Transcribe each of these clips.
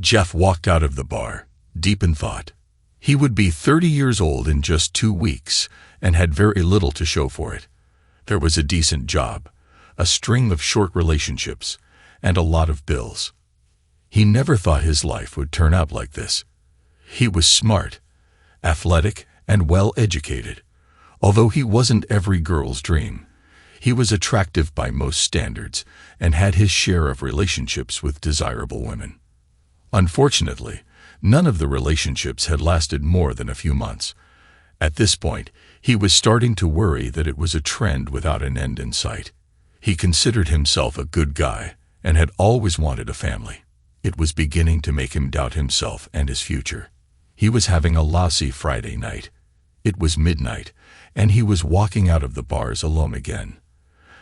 Jeff walked out of the bar, deep in thought. He would be 30 years old in just 2 weeks and had very little to show for it. There was a decent job, a string of short relationships, and a lot of bills. He never thought his life would turn out like this. He was smart, athletic, and well-educated. Although he wasn't every girl's dream, he was attractive by most standards and had his share of relationships with desirable women. Unfortunately, none of the relationships had lasted more than a few months. At this point, he was starting to worry that it was a trend without an end in sight. He considered himself a good guy and had always wanted a family. It was beginning to make him doubt himself and his future. He was having a lousy Friday night. It was midnight, and he was walking out of the bars alone again.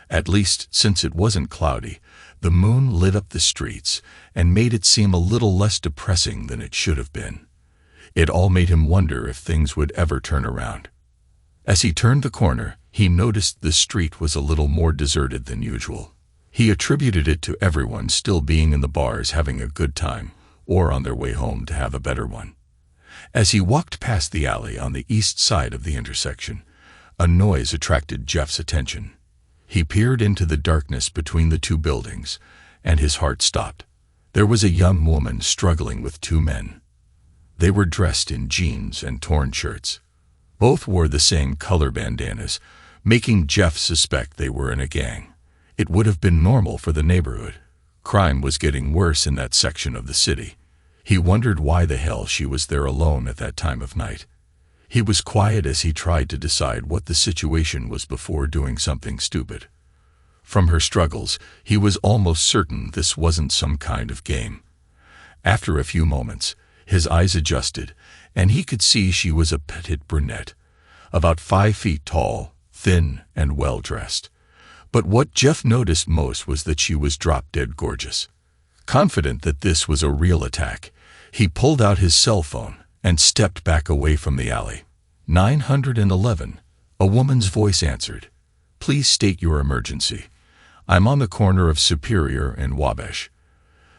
At least, since it wasn't cloudy, the moon lit up the streets and made it seem a little less depressing than it should have been. It all made him wonder if things would ever turn around. As he turned the corner, he noticed the street was a little more deserted than usual. He attributed it to everyone still being in the bars having a good time, or on their way home to have a better one. As he walked past the alley on the east side of the intersection, a noise attracted Jeff's attention. He peered into the darkness between the two buildings, and his heart stopped. There was a young woman struggling with 2 men. They were dressed in jeans and torn shirts. Both wore the same color bandanas, making Jeff suspect they were in a gang. It would have been normal for the neighborhood. Crime was getting worse in that section of the city. He wondered why the hell she was there alone at that time of night. He was quiet as he tried to decide what the situation was before doing something stupid. From her struggles, he was almost certain this wasn't some kind of game. After a few moments, his eyes adjusted, and he could see she was a petite brunette, about 5 feet tall, thin, and well-dressed. But what Jeff noticed most was that she was drop-dead gorgeous. Confident that this was a real attack, he pulled out his cell phone and stepped back away from the alley. 911, a woman's voice answered. Please state your emergency. I'm on the corner of Superior and Wabash.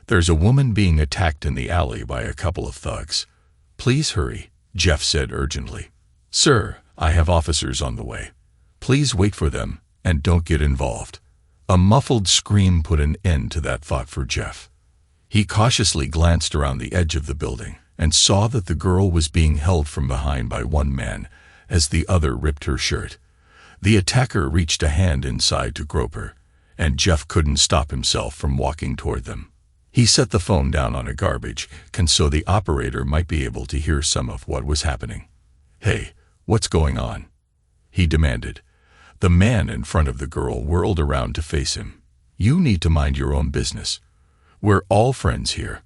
There's a woman being attacked in the alley by a couple of thugs. Please hurry, Jeff said urgently. Sir, I have officers on the way. Please wait for them and don't get involved. A muffled scream put an end to that thought for Jeff. He cautiously glanced around the edge of the building and saw that the girl was being held from behind by one man as the other ripped her shirt. The attacker reached a hand inside to grope her, and Jeff couldn't stop himself from walking toward them. He set the phone down on a garbage can so the operator might be able to hear some of what was happening. Hey, what's going on? He demanded. The man in front of the girl whirled around to face him. You need to mind your own business. We're all friends here.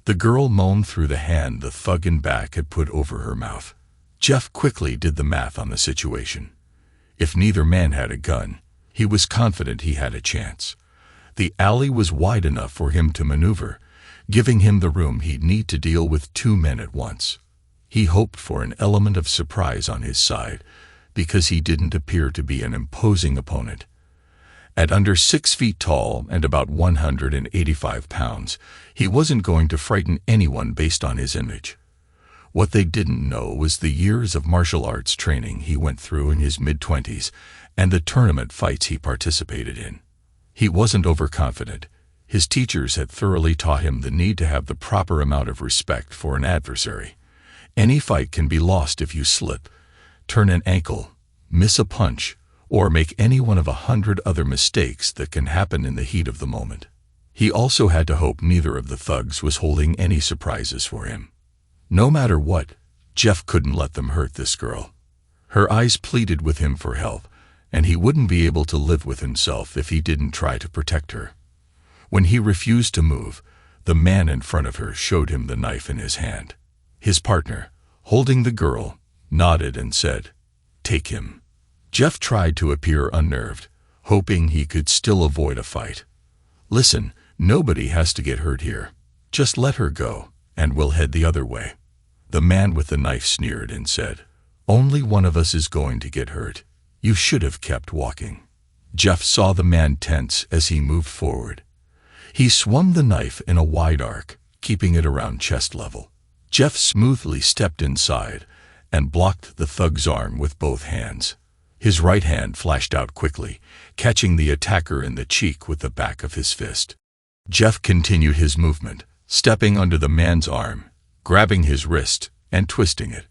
The girl moaned through the hand the thug in back had put over her mouth. Jeff quickly did the math on the situation. If neither man had a gun, he was confident he had a chance. The alley was wide enough for him to maneuver, giving him the room he'd need to deal with 2 men at once. He hoped for an element of surprise on his side, because he didn't appear to be an imposing opponent. At under 6 feet tall and about 185 pounds, he wasn't going to frighten anyone based on his image. What they didn't know was the years of martial arts training he went through in his mid-20s and the tournament fights he participated in. He wasn't overconfident. His teachers had thoroughly taught him the need to have the proper amount of respect for an adversary. Any fight can be lost if you slip, turn an ankle, miss a punch, or make any one of 100 other mistakes that can happen in the heat of the moment. He also had to hope neither of the thugs was holding any surprises for him. No matter what, Jeff couldn't let them hurt this girl. Her eyes pleaded with him for help, and he wouldn't be able to live with himself if he didn't try to protect her. When he refused to move, the man in front of her showed him the knife in his hand. His partner, holding the girl, nodded and said, "Take him." Jeff tried to appear unnerved, hoping he could still avoid a fight. "Listen, nobody has to get hurt here. Just let her go, and we'll head the other way." The man with the knife sneered and said, "Only one of us is going to get hurt. You should have kept walking." Jeff saw the man tense as he moved forward. He swung the knife in a wide arc, keeping it around chest level. Jeff smoothly stepped inside and blocked the thug's arm with both hands. His right hand flashed out quickly, catching the attacker in the cheek with the back of his fist. Jeff continued his movement, stepping under the man's arm, grabbing his wrist, and twisting it.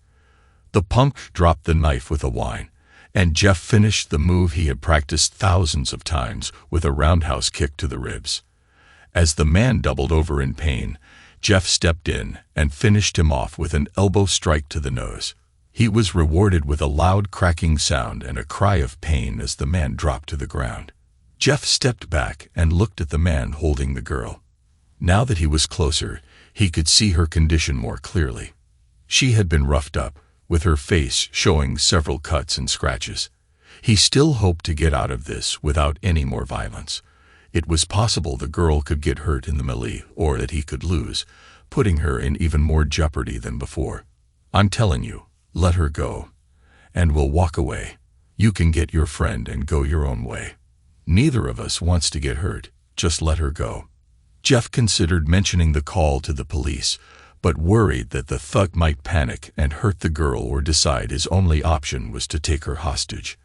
The punk dropped the knife with a whine, and Jeff finished the move he had practiced thousands of times with a roundhouse kick to the ribs. As the man doubled over in pain, Jeff stepped in and finished him off with an elbow strike to the nose. He was rewarded with a loud cracking sound and a cry of pain as the man dropped to the ground. Jeff stepped back and looked at the man holding the girl. Now that he was closer, he could see her condition more clearly. She had been roughed up, with her face showing several cuts and scratches. He still hoped to get out of this without any more violence. It was possible the girl could get hurt in the melee, or that he could lose, putting her in even more jeopardy than before. "I'm telling you, let her go, and we'll walk away. You can get your friend and go your own way. Neither of us wants to get hurt, just let her go." Jeff considered mentioning the call to the police, but worried that the thug might panic and hurt the girl or decide his only option was to take her hostage.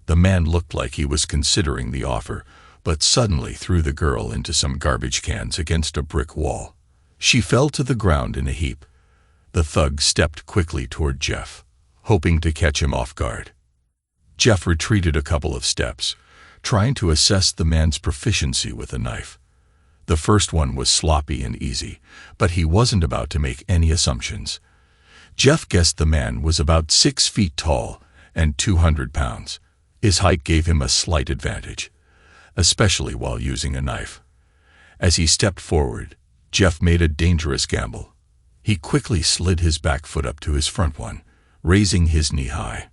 The man looked like he was considering the offer, but suddenly threw the girl into some garbage cans against a brick wall. She fell to the ground in a heap. The thug stepped quickly toward Jeff, hoping to catch him off guard. Jeff retreated a couple of steps, trying to assess the man's proficiency with a knife. The first one was sloppy and easy, but he wasn't about to make any assumptions. Jeff guessed the man was about 6 feet tall and 200 pounds. His height gave him a slight advantage, especially while using a knife. As he stepped forward, Jeff made a dangerous gamble. He quickly slid his back foot up to his front one, raising his knee high.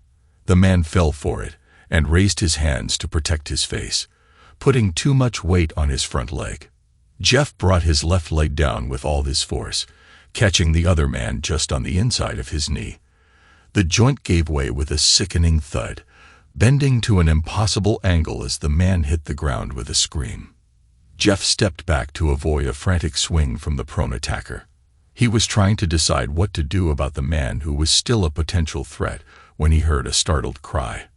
The man fell for it and raised his hands to protect his face, putting too much weight on his front leg. Jeff brought his left leg down with all his force, catching the other man just on the inside of his knee. The joint gave way with a sickening thud, bending to an impossible angle as the man hit the ground with a scream. Jeff stepped back to avoid a frantic swing from the prone attacker. He was trying to decide what to do about the man who was still a potential threat when he heard a startled cry.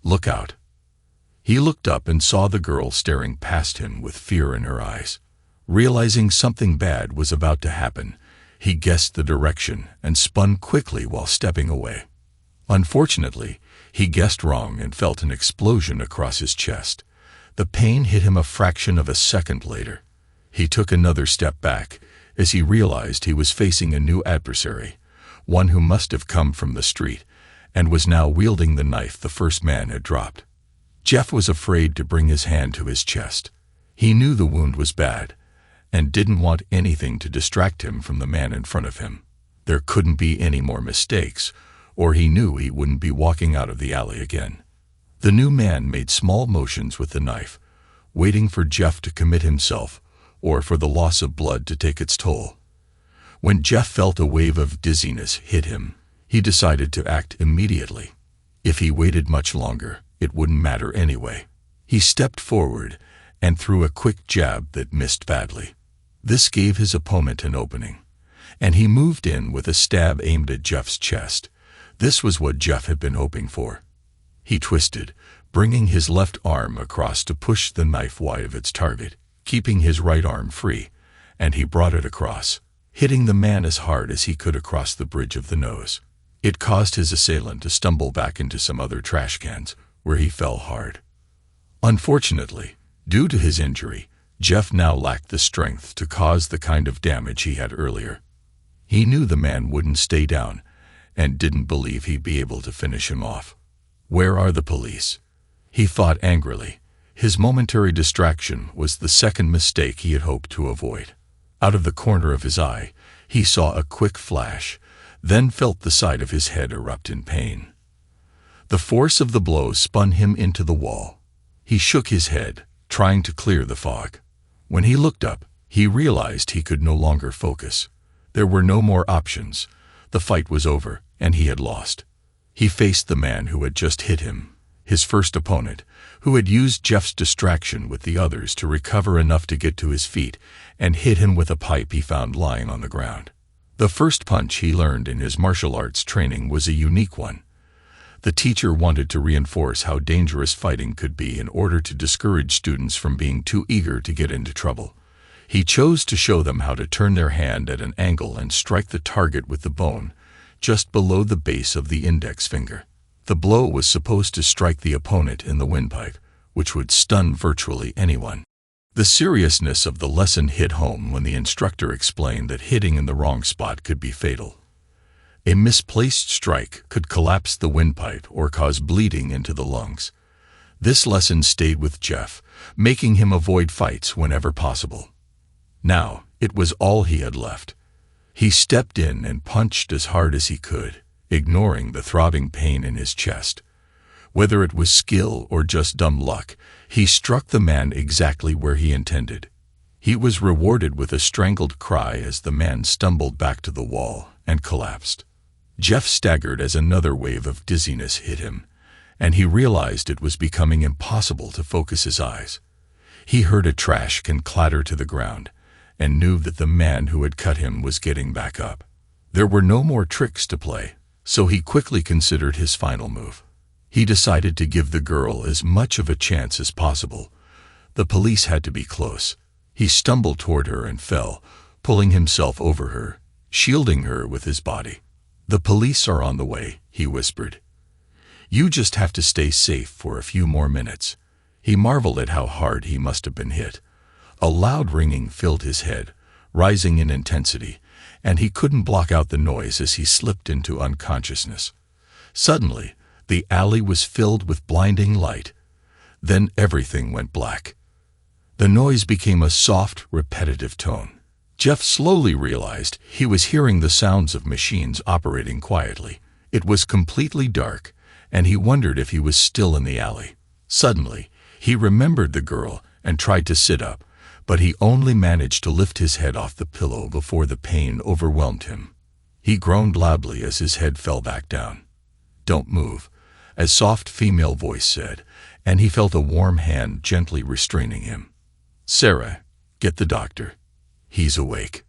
"Look out." He looked up and saw the girl staring past him with fear in her eyes. Realizing something bad was about to happen, he guessed the direction and spun quickly while stepping away. Unfortunately, he guessed wrong and felt an explosion across his chest. The pain hit him a fraction of a second later. He took another step back as he realized he was facing a new adversary, one who must have come from the street and was now wielding the knife the first man had dropped. Jeff was afraid to bring his hand to his chest. He knew the wound was bad and didn't want anything to distract him from the man in front of him. There couldn't be any more mistakes, or he knew he wouldn't be walking out of the alley again. The new man made small motions with the knife, waiting for Jeff to commit himself or for the loss of blood to take its toll. When Jeff felt a wave of dizziness hit him, he decided to act immediately. If he waited much longer, it wouldn't matter anyway. He stepped forward and threw a quick jab that missed badly. This gave his opponent an opening, and he moved in with a stab aimed at Jeff's chest. This was what Jeff had been hoping for. He twisted, bringing his left arm across to push the knife wide of its target, keeping his right arm free, and he brought it across, hitting the man as hard as he could across the bridge of the nose. It caused his assailant to stumble back into some other trash cans, where he fell hard. Unfortunately, due to his injury, Jeff now lacked the strength to cause the kind of damage he had earlier. He knew the man wouldn't stay down, and didn't believe he'd be able to finish him off. Where are the police? He thought angrily. His momentary distraction was the second mistake he had hoped to avoid. Out of the corner of his eye, he saw a quick flash, then felt the side of his head erupt in pain. The force of the blow spun him into the wall. He shook his head, trying to clear the fog. When he looked up, he realized he could no longer focus. There were no more options. The fight was over, and he had lost. He faced the man who had just hit him, his first opponent, who had used Jeff's distraction with the others to recover enough to get to his feet and hit him with a pipe he found lying on the ground. The first punch he learned in his martial arts training was a unique one. The teacher wanted to reinforce how dangerous fighting could be in order to discourage students from being too eager to get into trouble. He chose to show them how to turn their hand at an angle and strike the target with the bone, just below the base of the index finger. The blow was supposed to strike the opponent in the windpipe, which would stun virtually anyone. The seriousness of the lesson hit home when the instructor explained that hitting in the wrong spot could be fatal. A misplaced strike could collapse the windpipe or cause bleeding into the lungs. This lesson stayed with Jeff, making him avoid fights whenever possible. Now, it was all he had left. He stepped in and punched as hard as he could, ignoring the throbbing pain in his chest. Whether it was skill or just dumb luck, he struck the man exactly where he intended. He was rewarded with a strangled cry as the man stumbled back to the wall and collapsed. Jeff staggered as another wave of dizziness hit him, and he realized it was becoming impossible to focus his eyes. He heard a trash can clatter to the ground, and knew that the man who had cut him was getting back up. There were no more tricks to play, so he quickly considered his final move. He decided to give the girl as much of a chance as possible. The police had to be close. He stumbled toward her and fell, pulling himself over her, shielding her with his body. "The police are on the way," he whispered. "You just have to stay safe for a few more minutes." He marveled at how hard he must have been hit. A loud ringing filled his head, rising in intensity, and he couldn't block out the noise as he slipped into unconsciousness. Suddenly, the alley was filled with blinding light. Then everything went black. The noise became a soft, repetitive tone. Jeff slowly realized he was hearing the sounds of machines operating quietly. It was completely dark, and he wondered if he was still in the alley. Suddenly, he remembered the girl and tried to sit up, but he only managed to lift his head off the pillow before the pain overwhelmed him. He groaned loudly as his head fell back down. "Don't move," a soft female voice said, and he felt a warm hand gently restraining him. "Sarah, get the doctor. He's awake."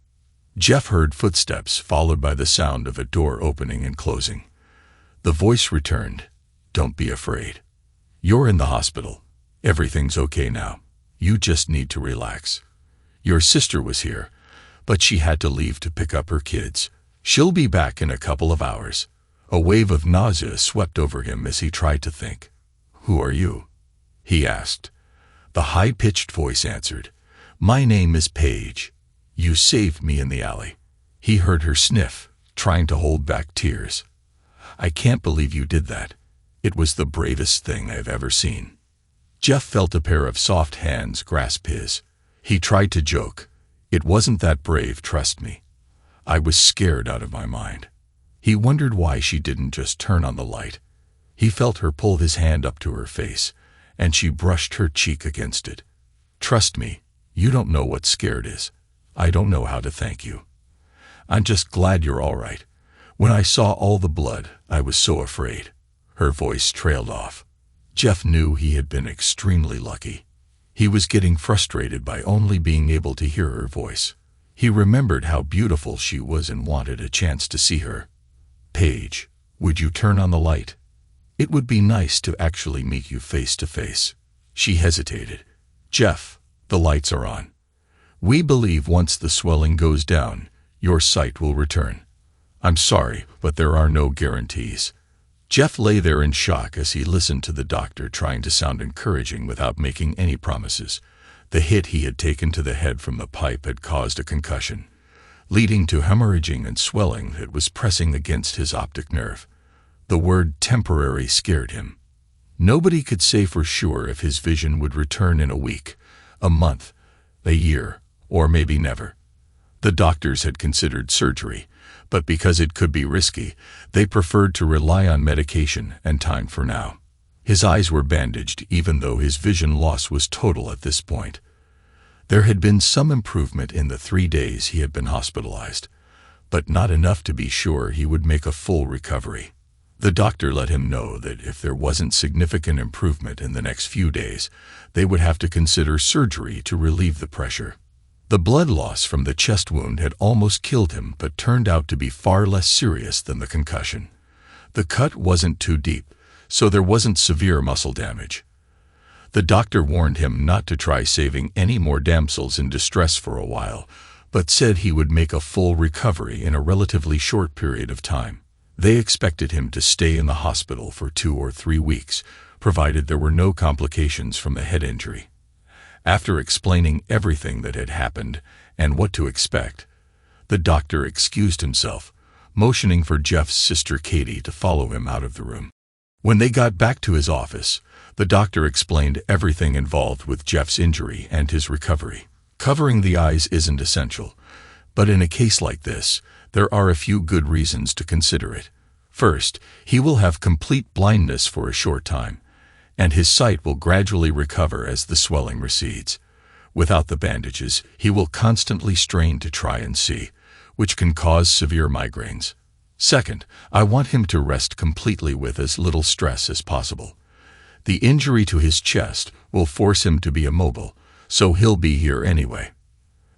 Jeff heard footsteps followed by the sound of a door opening and closing. The voice returned, "Don't be afraid. You're in the hospital. Everything's okay now. You just need to relax. Your sister was here, but she had to leave to pick up her kids. She'll be back in a couple of hours." A wave of nausea swept over him as he tried to think. "Who are you?" he asked. The high-pitched voice answered, "My name is Paige. You saved me in the alley." He heard her sniff, trying to hold back tears. "I can't believe you did that. It was the bravest thing I've ever seen." Jeff felt a pair of soft hands grasp his. He tried to joke. "It wasn't that brave, trust me. I was scared out of my mind." He wondered why she didn't just turn on the light. He felt her pull his hand up to her face, and she brushed her cheek against it. "Trust me, you don't know what scared is. I don't know how to thank you. I'm just glad you're all right. When I saw all the blood, I was so afraid." Her voice trailed off. Jeff knew he had been extremely lucky. He was getting frustrated by only being able to hear her voice. He remembered how beautiful she was and wanted a chance to see her. "Paige, would you turn on the light? It would be nice to actually meet you face to face." She hesitated. "Jeff, the lights are on. We believe once the swelling goes down, your sight will return. I'm sorry, but there are no guarantees." Jeff lay there in shock as he listened to the doctor trying to sound encouraging without making any promises. The hit he had taken to the head from the pipe had caused a concussion, leading to hemorrhaging and swelling that was pressing against his optic nerve. The word temporary scared him. Nobody could say for sure if his vision would return in a week, a month, a year, or maybe never. The doctors had considered surgery, but because it could be risky, they preferred to rely on medication and time for now. His eyes were bandaged even though his vision loss was total at this point. There had been some improvement in the 3 days he had been hospitalized, but not enough to be sure he would make a full recovery. The doctor let him know that if there wasn't significant improvement in the next few days, they would have to consider surgery to relieve the pressure. The blood loss from the chest wound had almost killed him, but turned out to be far less serious than the concussion. The cut wasn't too deep, so there wasn't severe muscle damage. The doctor warned him not to try saving any more damsels in distress for a while, but said he would make a full recovery in a relatively short period of time. They expected him to stay in the hospital for 2 or 3 weeks, provided there were no complications from the head injury. After explaining everything that had happened and what to expect, the doctor excused himself, motioning for Jeff's sister Katie to follow him out of the room. When they got back to his office, the doctor explained everything involved with Jeff's injury and his recovery. Covering the eyes isn't essential, but in a case like this, there are a few good reasons to consider it. First, he will have complete blindness for a short time, and his sight will gradually recover as the swelling recedes. Without the bandages, he will constantly strain to try and see, which can cause severe migraines. Second, I want him to rest completely with as little stress as possible. The injury to his chest will force him to be immobile, so he'll be here anyway.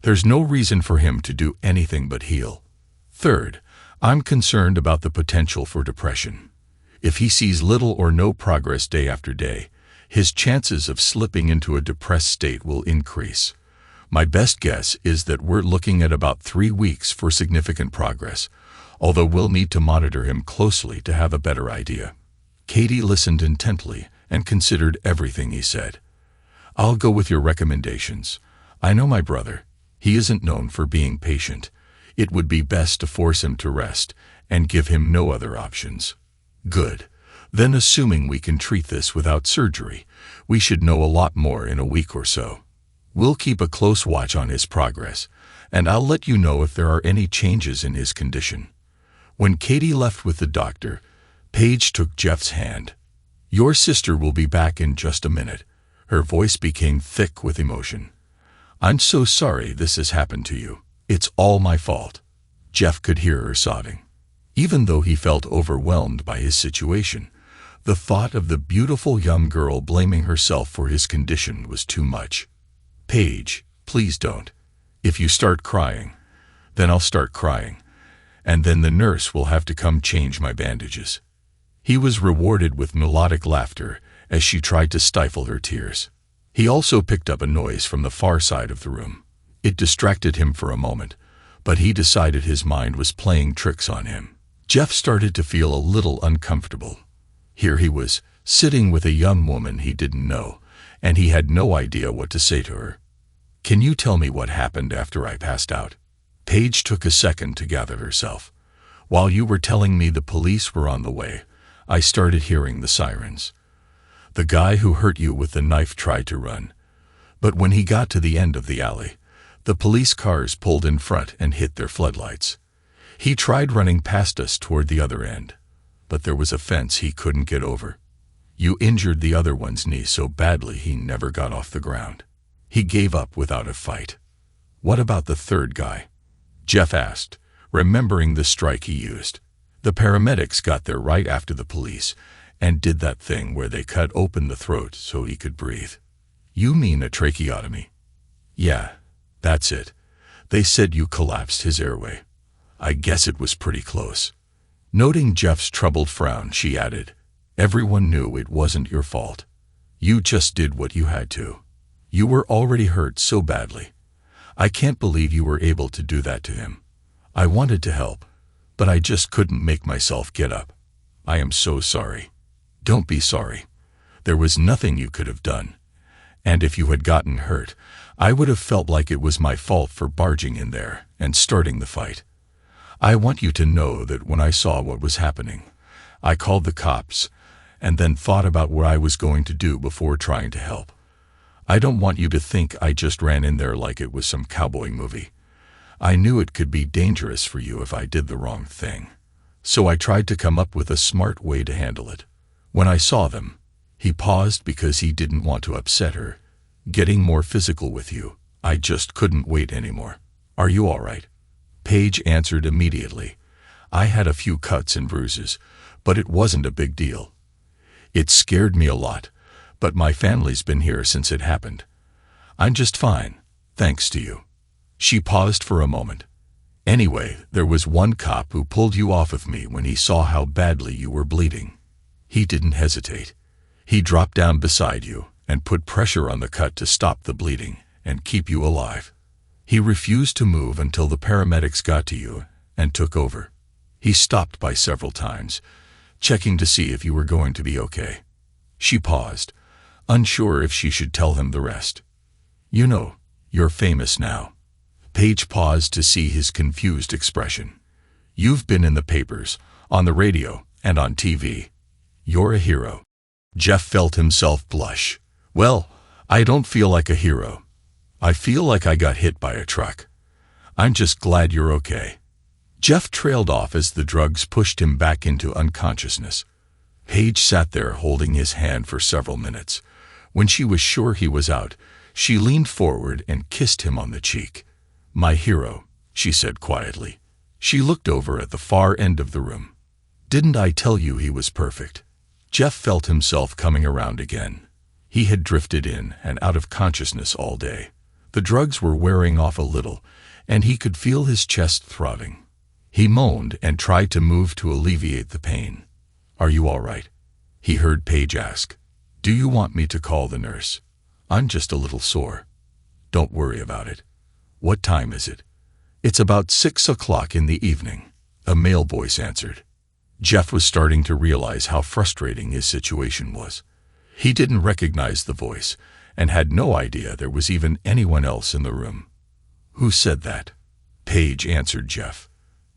There's no reason for him to do anything but heal. Third, I'm concerned about the potential for depression. If he sees little or no progress day after day, his chances of slipping into a depressed state will increase. My best guess is that we're looking at about 3 weeks for significant progress, although we'll need to monitor him closely to have a better idea. Katie listened intently and considered everything he said. I'll go with your recommendations. I know my brother. He isn't known for being patient. It would be best to force him to rest and give him no other options. Good. Then, assuming we can treat this without surgery, we should know a lot more in a week or so. We'll keep a close watch on his progress, and I'll let you know if there are any changes in his condition. When Katie left with the doctor, Paige took Jeff's hand. Your sister will be back in just a minute. Her voice became thick with emotion. I'm so sorry this has happened to you. It's all my fault. Jeff could hear her sobbing. Even though he felt overwhelmed by his situation, the thought of the beautiful young girl blaming herself for his condition was too much. Paige, please don't. If you start crying, then I'll start crying, and then the nurse will have to come change my bandages. He was rewarded with melodic laughter as she tried to stifle her tears. He also picked up a noise from the far side of the room. It distracted him for a moment, but he decided his mind was playing tricks on him. Jeff started to feel a little uncomfortable. Here he was, sitting with a young woman he didn't know, and he had no idea what to say to her. Can you tell me what happened after I passed out? Paige took a second to gather herself. While you were telling me the police were on the way, I started hearing the sirens. The guy who hurt you with the knife tried to run, but when he got to the end of the alley, the police cars pulled in front and hit their floodlights. He tried running past us toward the other end, but there was a fence he couldn't get over. You injured the other one's knee so badly he never got off the ground. He gave up without a fight. What about the third guy? Jeff asked, remembering the strike he used. The paramedics got there right after the police and did that thing where they cut open the throat so he could breathe. You mean a tracheotomy? Yeah, that's it. They said you collapsed his airway. I guess it was pretty close. Noting Jeff's troubled frown, she added, everyone knew it wasn't your fault. You just did what you had to. You were already hurt so badly. I can't believe you were able to do that to him. I wanted to help, but I just couldn't make myself get up. I am so sorry. Don't be sorry. There was nothing you could have done. And if you had gotten hurt, I would have felt like it was my fault for barging in there and starting the fight. I want you to know that when I saw what was happening, I called the cops and then thought about what I was going to do before trying to help. I don't want you to think I just ran in there like it was some cowboy movie. I knew it could be dangerous for you if I did the wrong thing. So I tried to come up with a smart way to handle it. When I saw them, he paused because he didn't want to upset her. Getting more physical with you, I just couldn't wait anymore. Are you all right? Paige answered immediately. I had a few cuts and bruises, but it wasn't a big deal. It scared me a lot, but my family's been here since it happened. I'm just fine, thanks to you." She paused for a moment. "Anyway, there was one cop who pulled you off of me when he saw how badly you were bleeding. He didn't hesitate. He dropped down beside you and put pressure on the cut to stop the bleeding and keep you alive. He refused to move until the paramedics got to you and took over. He stopped by several times, checking to see if you were going to be okay." She paused, unsure if she should tell him the rest. "You know, you're famous now." Paige paused to see his confused expression. "You've been in the papers, on the radio, and on TV. You're a hero." Jeff felt himself blush. "Well, I don't feel like a hero. I feel like I got hit by a truck. I'm just glad you're okay." Jeff trailed off as the drugs pushed him back into unconsciousness. Paige sat there holding his hand for several minutes. When she was sure he was out, she leaned forward and kissed him on the cheek. "My hero," she said quietly. She looked over at the far end of the room. "Didn't I tell you he was perfect?" Jeff felt himself coming around again. He had drifted in and out of consciousness all day. The drugs were wearing off a little, and he could feel his chest throbbing. He moaned and tried to move to alleviate the pain. "Are you all right?" he heard Paige ask. "Do you want me to call the nurse? I'm just a little sore." "Don't worry about it. What time is it?" "It's about 6 o'clock in the evening," a male voice answered. Jeff was starting to realize how frustrating his situation was. He didn't recognize the voice and had no idea there was even anyone else in the room. "Who said that?" Paige answered Jeff.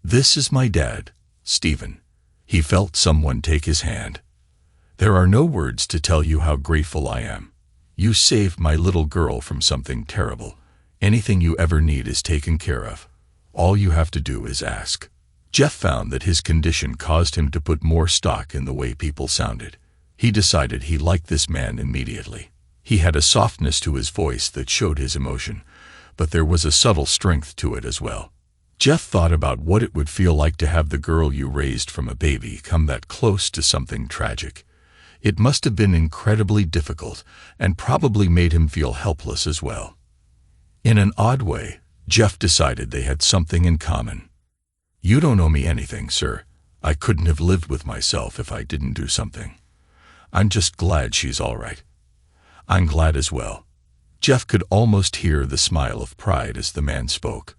"This is my dad, Stephen." He felt someone take his hand. "There are no words to tell you how grateful I am. You saved my little girl from something terrible. Anything you ever need is taken care of. All you have to do is ask." Jeff found that his condition caused him to put more stock in the way people sounded. He decided he liked this man immediately. He had a softness to his voice that showed his emotion, but there was a subtle strength to it as well. Jeff thought about what it would feel like to have the girl you raised from a baby come that close to something tragic. It must have been incredibly difficult and probably made him feel helpless as well. In an odd way, Jeff decided they had something in common. "You don't owe me anything, sir. I couldn't have lived with myself if I didn't do something. I'm just glad she's all right." "I'm glad as well." Jeff could almost hear the smile of pride as the man spoke.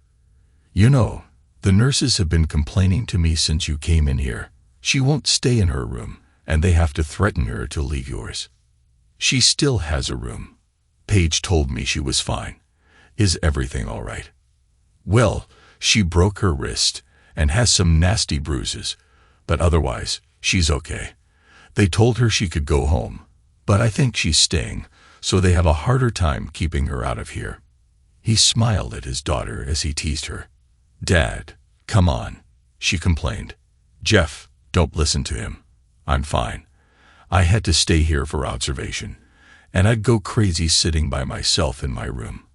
"You know, the nurses have been complaining to me since you came in here. She won't stay in her room, and they have to threaten her to leave yours." "She still has a room. Paige told me she was fine. Is everything all right?" "Well, she broke her wrist and has some nasty bruises, but otherwise, she's okay. They told her she could go home, but I think she's staying, so they have a harder time keeping her out of here." He smiled at his daughter as he teased her. "Dad, come on," she complained. "Jeff, don't listen to him. I'm fine. I had to stay here for observation, and I'd go crazy sitting by myself in my room.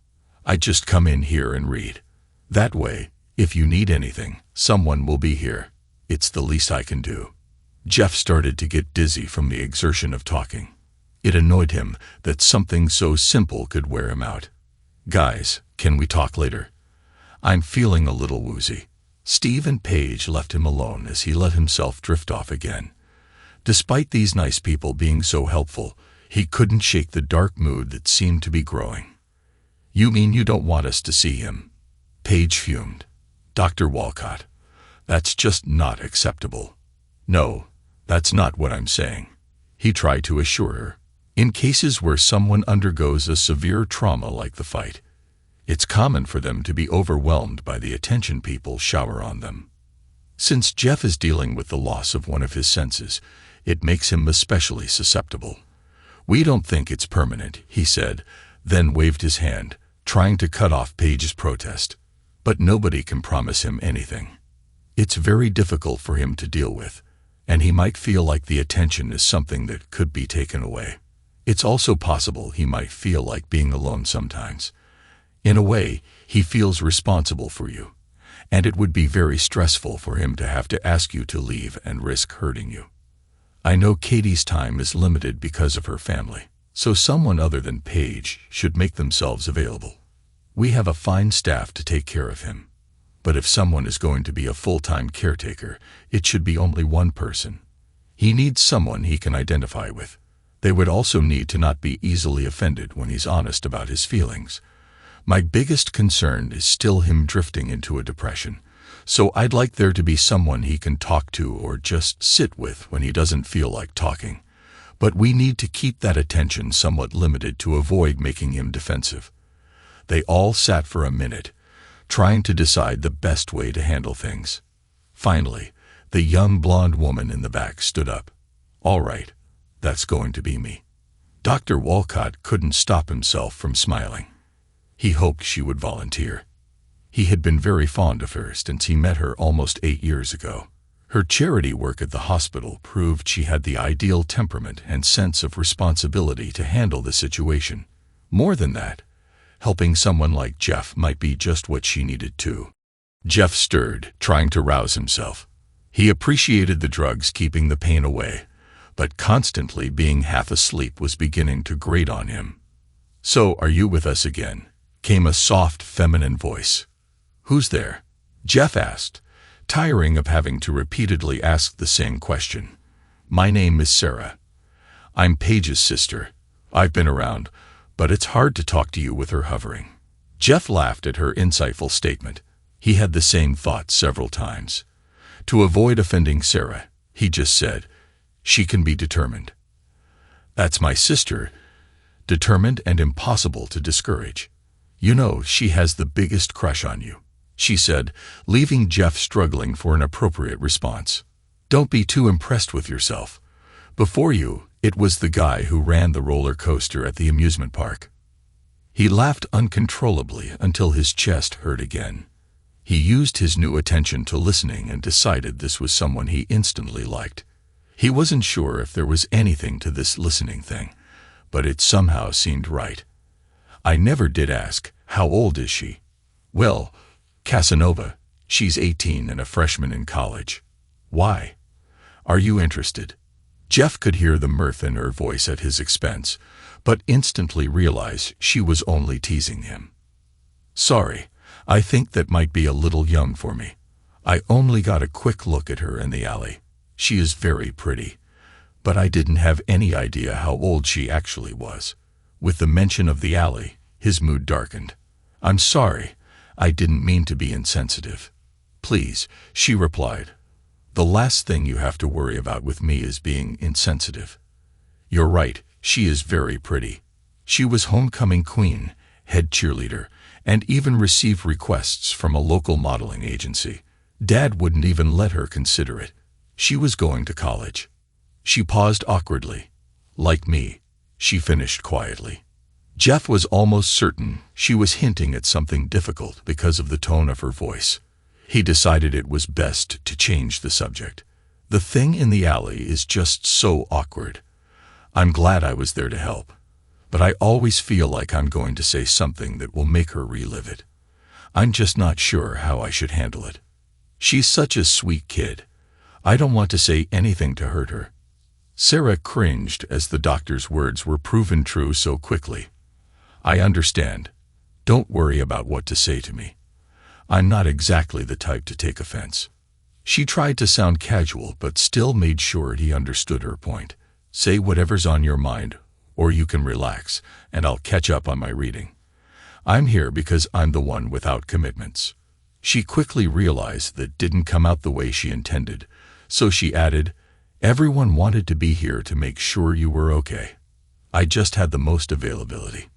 I'd just come in here and read. That way, if you need anything, someone will be here. It's the least I can do." Jeff started to get dizzy from the exertion of talking. It annoyed him that something so simple could wear him out. "Guys, can we talk later? I'm feeling a little woozy." Steve and Paige left him alone as he let himself drift off again. Despite these nice people being so helpful, he couldn't shake the dark mood that seemed to be growing. "You mean you don't want us to see him?" Paige fumed. "Dr. Walcott, that's just not acceptable." "No, that's not what I'm saying," he tried to assure her. "In cases where someone undergoes a severe trauma like the fight, it's common for them to be overwhelmed by the attention people shower on them. Since Jeff is dealing with the loss of one of his senses, it makes him especially susceptible. We don't think it's permanent," he said, then waved his hand, trying to cut off Paige's protest. "But nobody can promise him anything. It's very difficult for him to deal with, and he might feel like the attention is something that could be taken away. It's also possible he might feel like being alone sometimes. In a way, he feels responsible for you, and it would be very stressful for him to have to ask you to leave and risk hurting you. I know Katie's time is limited because of her family, so someone other than Paige should make themselves available. We have a fine staff to take care of him, but if someone is going to be a full-time caretaker, it should be only one person. He needs someone he can identify with. They would also need to not be easily offended when he's honest about his feelings. My biggest concern is still him drifting into a depression, so I'd like there to be someone he can talk to or just sit with when he doesn't feel like talking. But we need to keep that attention somewhat limited to avoid making him defensive. They all sat for a minute, trying to decide the best way to handle things. Finally, the young blonde woman in the back stood up. "All right, that's going to be me." Dr. Walcott couldn't stop himself from smiling. He hoped she would volunteer. He had been very fond of her since he met her almost 8 years ago. Her charity work at the hospital proved she had the ideal temperament and sense of responsibility to handle the situation. More than that, helping someone like Jeff might be just what she needed too. Jeff stirred, trying to rouse himself. He appreciated the drugs keeping the pain away, but constantly being half asleep was beginning to grate on him. "So, are you with us again?" came a soft, feminine voice. "Who's there?" Jeff asked, tiring of having to repeatedly ask the same question. "My name is Sarah. I'm Paige's sister. I've been around, but it's hard to talk to you with her hovering." Jeff laughed at her insightful statement. He had the same thought several times. To avoid offending Sarah, he just said, "She can be determined." "That's my sister, determined and impossible to discourage. You know, she has the biggest crush on you," she said, leaving Jeff struggling for an appropriate response. "Don't be too impressed with yourself. Before you, it was the guy who ran the roller coaster at the amusement park." He laughed uncontrollably until his chest hurt again. He used his new attention to listening and decided this was someone he instantly liked. He wasn't sure if there was anything to this listening thing, but it somehow seemed right. "I never did ask, how old is she?" "Well, Casanova, she's 18 and a freshman in college." "Why? Are you interested?" Jeff could hear the mirth in her voice at his expense, but instantly realized she was only teasing him. "Sorry, I think that might be a little young for me. I only got a quick look at her in the alley. She is very pretty, but I didn't have any idea how old she actually was." With the mention of the alley, his mood darkened. "I'm sorry, I didn't mean to be insensitive." "Please," she replied. "The last thing you have to worry about with me is being insensitive." "You're right, she is very pretty. She was homecoming queen, head cheerleader, and even received requests from a local modeling agency. Dad wouldn't even let her consider it. She was going to college." She paused awkwardly. "Like me," she finished quietly. Jeff was almost certain she was hinting at something difficult because of the tone of her voice. He decided it was best to change the subject. "The thing in the alley is just so awkward. I'm glad I was there to help, but I always feel like I'm going to say something that will make her relive it. I'm just not sure how I should handle it. She's such a sweet kid. I don't want to say anything to hurt her." Sarah cringed as the doctor's words were proven true so quickly. "I understand. Don't worry about what to say to me. I'm not exactly the type to take offense." She tried to sound casual but still made sure he understood her point. "Say whatever's on your mind, or you can relax, and I'll catch up on my reading. I'm here because I'm the one without commitments." She quickly realized that didn't come out the way she intended, so she added, "Everyone wanted to be here to make sure you were okay. I just had the most availability."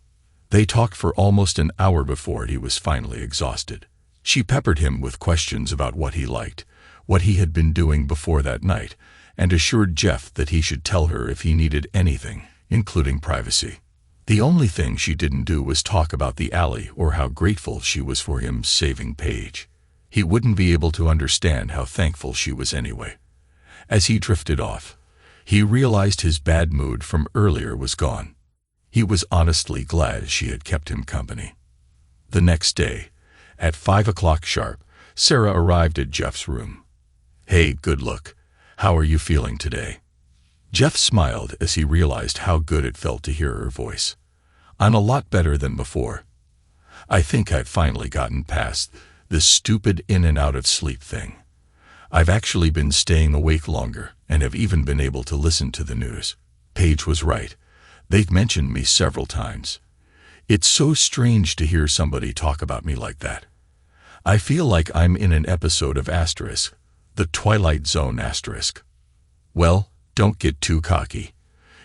They talked for almost an hour before he was finally exhausted. She peppered him with questions about what he liked, what he had been doing before that night, and assured Jeff that he should tell her if he needed anything, including privacy. The only thing she didn't do was talk about the alley or how grateful she was for him saving Paige. He wouldn't be able to understand how thankful she was anyway. As he drifted off, he realized his bad mood from earlier was gone. He was honestly glad she had kept him company. The next day, at 5 o'clock sharp, Sarah arrived at Jeff's room. "Hey, good look. How are you feeling today?" Jeff smiled as he realized how good it felt to hear her voice. "I'm a lot better than before. I think I've finally gotten past this stupid in and out of sleep thing. I've actually been staying awake longer and have even been able to listen to the news." Paige was right. They've mentioned me several times. It's so strange to hear somebody talk about me like that. I feel like I'm in an episode of Asterisk, the Twilight Zone asterisk. "Well, don't get too cocky.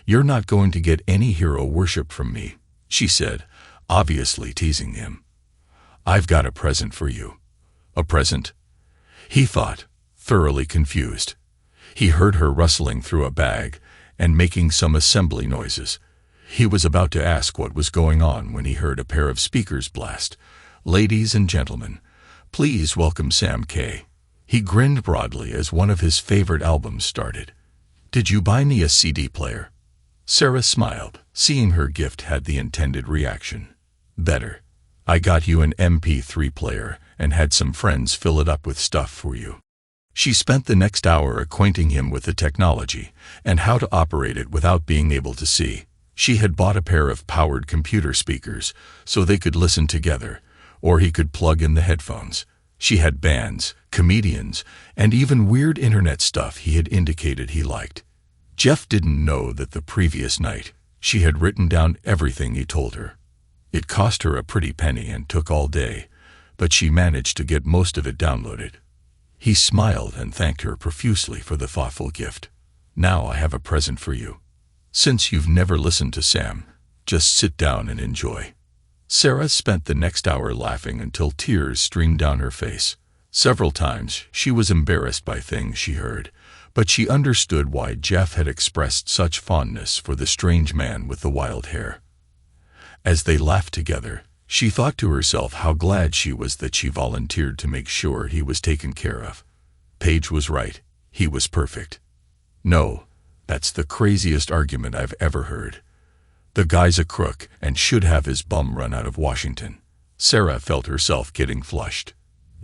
You're not going to get any hero worship from me," she said, obviously teasing him. "I've got a present for you." "A present?" he thought, thoroughly confused. He heard her rustling through a bag and making some assembly noises. He was about to ask what was going on when he heard a pair of speakers blast, "Ladies and gentlemen, please welcome Sam K." He grinned broadly as one of his favorite albums started. "Did you buy me a CD player?" Sarah smiled, seeing her gift had the intended reaction. "Better. I got you an MP3 player and had some friends fill it up with stuff for you." She spent the next hour acquainting him with the technology and how to operate it without being able to see. She had bought a pair of powered computer speakers so they could listen together, or he could plug in the headphones. She had bands, comedians, and even weird internet stuff he had indicated he liked. Jeff didn't know that the previous night she had written down everything he told her. It cost her a pretty penny and took all day, but she managed to get most of it downloaded. He smiled and thanked her profusely for the thoughtful gift. "Now I have a present for you. Since you've never listened to Sam, just sit down and enjoy." Sarah spent the next hour laughing until tears streamed down her face. Several times she was embarrassed by things she heard, but she understood why Jeff had expressed such fondness for the strange man with the wild hair. As they laughed together, she thought to herself how glad she was that she volunteered to make sure he was taken care of. Paige was right. He was perfect. "No, that's the craziest argument I've ever heard. The guy's a crook and should have his bum run out of Washington." Sarah felt herself getting flushed.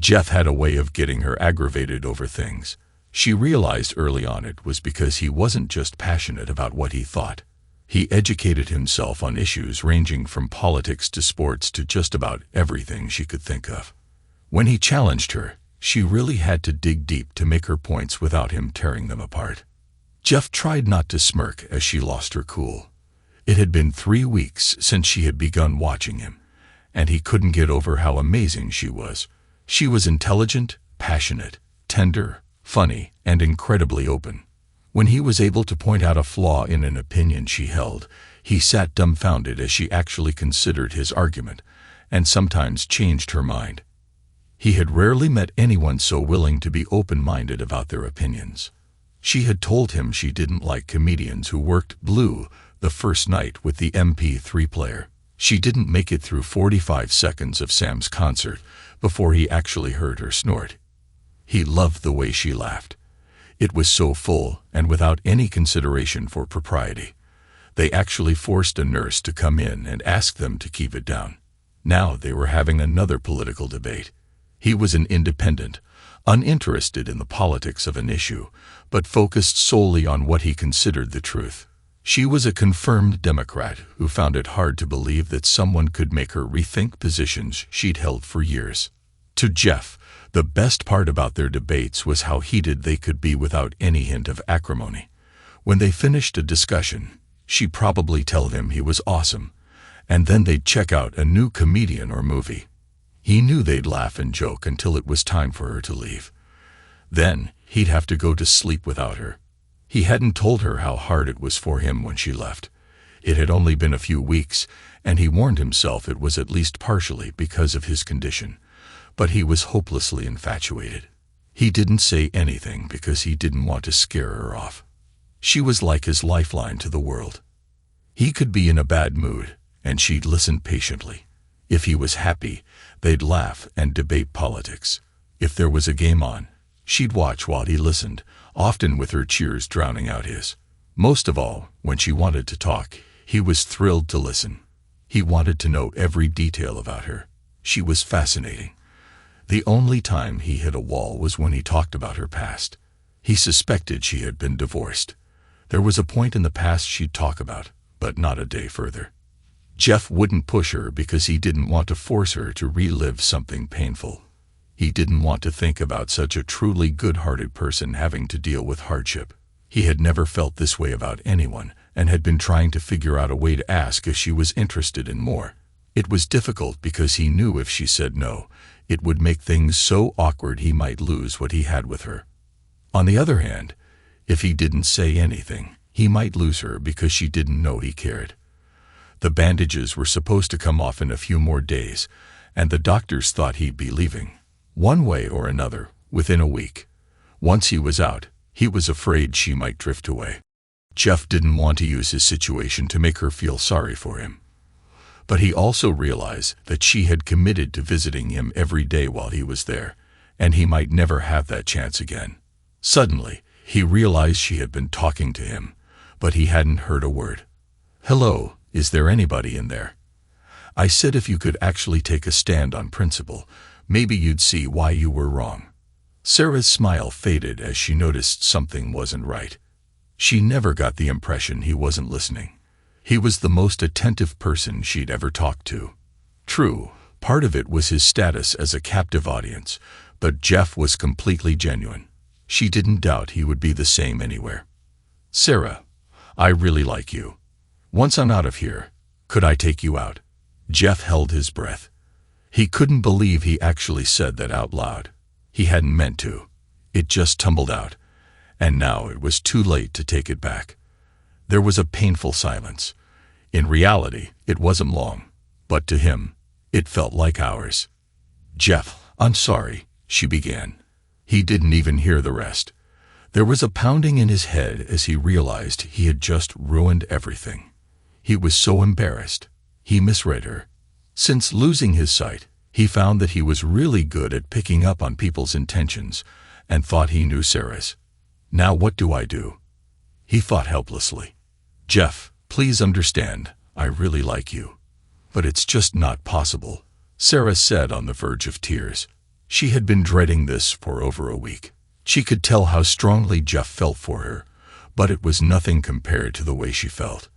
Jeff had a way of getting her aggravated over things. She realized early on it was because he wasn't just passionate about what he thought. He educated himself on issues ranging from politics to sports to just about everything she could think of. When he challenged her, she really had to dig deep to make her points without him tearing them apart. Jeff tried not to smirk as she lost her cool. It had been 3 weeks since she had begun watching him, and he couldn't get over how amazing she was. She was intelligent, passionate, tender, funny, and incredibly open. When he was able to point out a flaw in an opinion she held, he sat dumbfounded as she actually considered his argument, and sometimes changed her mind. He had rarely met anyone so willing to be open-minded about their opinions. She had told him she didn't like comedians who worked blue the first night with the MP3 player. She didn't make it through 45 seconds of Sam's concert before he actually heard her snort. He loved the way she laughed. It was so full and without any consideration for propriety. They actually forced a nurse to come in and ask them to keep it down. Now they were having another political debate. He was an independent, uninterested in the politics of an issue, but focused solely on what he considered the truth. She was a confirmed Democrat who found it hard to believe that someone could make her rethink positions she'd held for years. To Jeff, the best part about their debates was how heated they could be without any hint of acrimony. When they finished a discussion, she'd probably tell him he was awesome, and then they'd check out a new comedian or movie. He knew they'd laugh and joke until it was time for her to leave. Then he'd have to go to sleep without her. He hadn't told her how hard it was for him when she left. It had only been a few weeks, and he warned himself it was at least partially because of his condition. But he was hopelessly infatuated. He didn't say anything because he didn't want to scare her off. She was like his lifeline to the world. He could be in a bad mood, and she'd listen patiently. If he was happy, they'd laugh and debate politics. If there was a game on, she'd watch while he listened, often with her cheers drowning out his. Most of all, when she wanted to talk, he was thrilled to listen. He wanted to know every detail about her. She was fascinating. The only time he hit a wall was when he talked about her past. He suspected she had been divorced. There was a point in the past she'd talk about, but not a day further. Jeff wouldn't push her because he didn't want to force her to relive something painful. He didn't want to think about such a truly good-hearted person having to deal with hardship. He had never felt this way about anyone and had been trying to figure out a way to ask if she was interested in more. It was difficult because he knew if she said no, it would make things so awkward he might lose what he had with her. On the other hand, if he didn't say anything, he might lose her because she didn't know he cared. The bandages were supposed to come off in a few more days, and the doctors thought he'd be leaving, one way or another, within a week. Once he was out, he was afraid she might drift away. Jeff didn't want to use his situation to make her feel sorry for him. But he also realized that she had committed to visiting him every day while he was there, and he might never have that chance again. Suddenly, he realized she had been talking to him, but he hadn't heard a word. "Hello, is there anybody in there? I said if you could actually take a stand on principle, maybe you'd see why you were wrong." Sarah's smile faded as she noticed something wasn't right. She never got the impression he wasn't listening. He was the most attentive person she'd ever talked to. True, part of it was his status as a captive audience, but Jeff was completely genuine. She didn't doubt he would be the same anywhere. "Sarah, I really like you. Once I'm out of here, could I take you out?" Jeff held his breath. He couldn't believe he actually said that out loud. He hadn't meant to. It just tumbled out, and now it was too late to take it back. There was a painful silence. In reality, it wasn't long, but to him, it felt like hours. "Jeff, I'm sorry," she began. He didn't even hear the rest. There was a pounding in his head as he realized he had just ruined everything. He was so embarrassed. He misread her. Since losing his sight, he found that he was really good at picking up on people's intentions and thought he knew Sarah's. "Now what do I do?" He fought helplessly. "Jeff, please understand, I really like you. But it's just not possible," Sarah said on the verge of tears. She had been dreading this for over a week. She could tell how strongly Jeff felt for her, but it was nothing compared to the way she felt.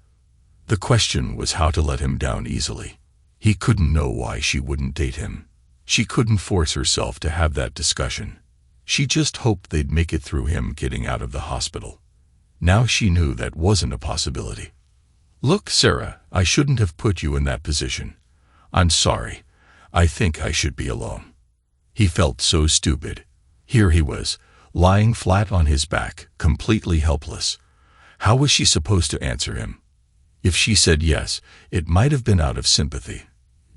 The question was how to let him down easily. He couldn't know why she wouldn't date him. She couldn't force herself to have that discussion. She just hoped they'd make it through him getting out of the hospital. Now she knew that wasn't a possibility. "Look, Sarah, I shouldn't have put you in that position. I'm sorry. I think I should be alone." He felt so stupid. Here he was, lying flat on his back, completely helpless. How was she supposed to answer him? If she said yes, it might have been out of sympathy.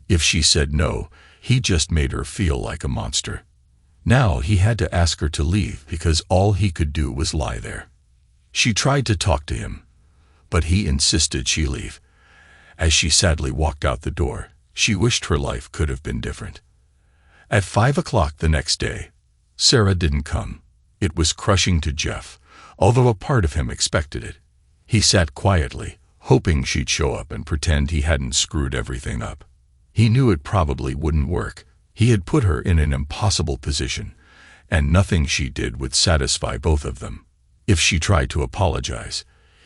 If she said no, he just made her feel like a monster. Now he had to ask her to leave because all he could do was lie there. She tried to talk to him, but he insisted she leave. As she sadly walked out the door, she wished her life could have been different. At 5 o'clock the next day, Sarah didn't come. It was crushing to Jeff, although a part of him expected it. He sat quietly, hoping she'd show up and pretend he hadn't screwed everything up. He knew it probably wouldn't work. He had put her in an impossible position, and nothing she did would satisfy both of them. If she tried to apologize,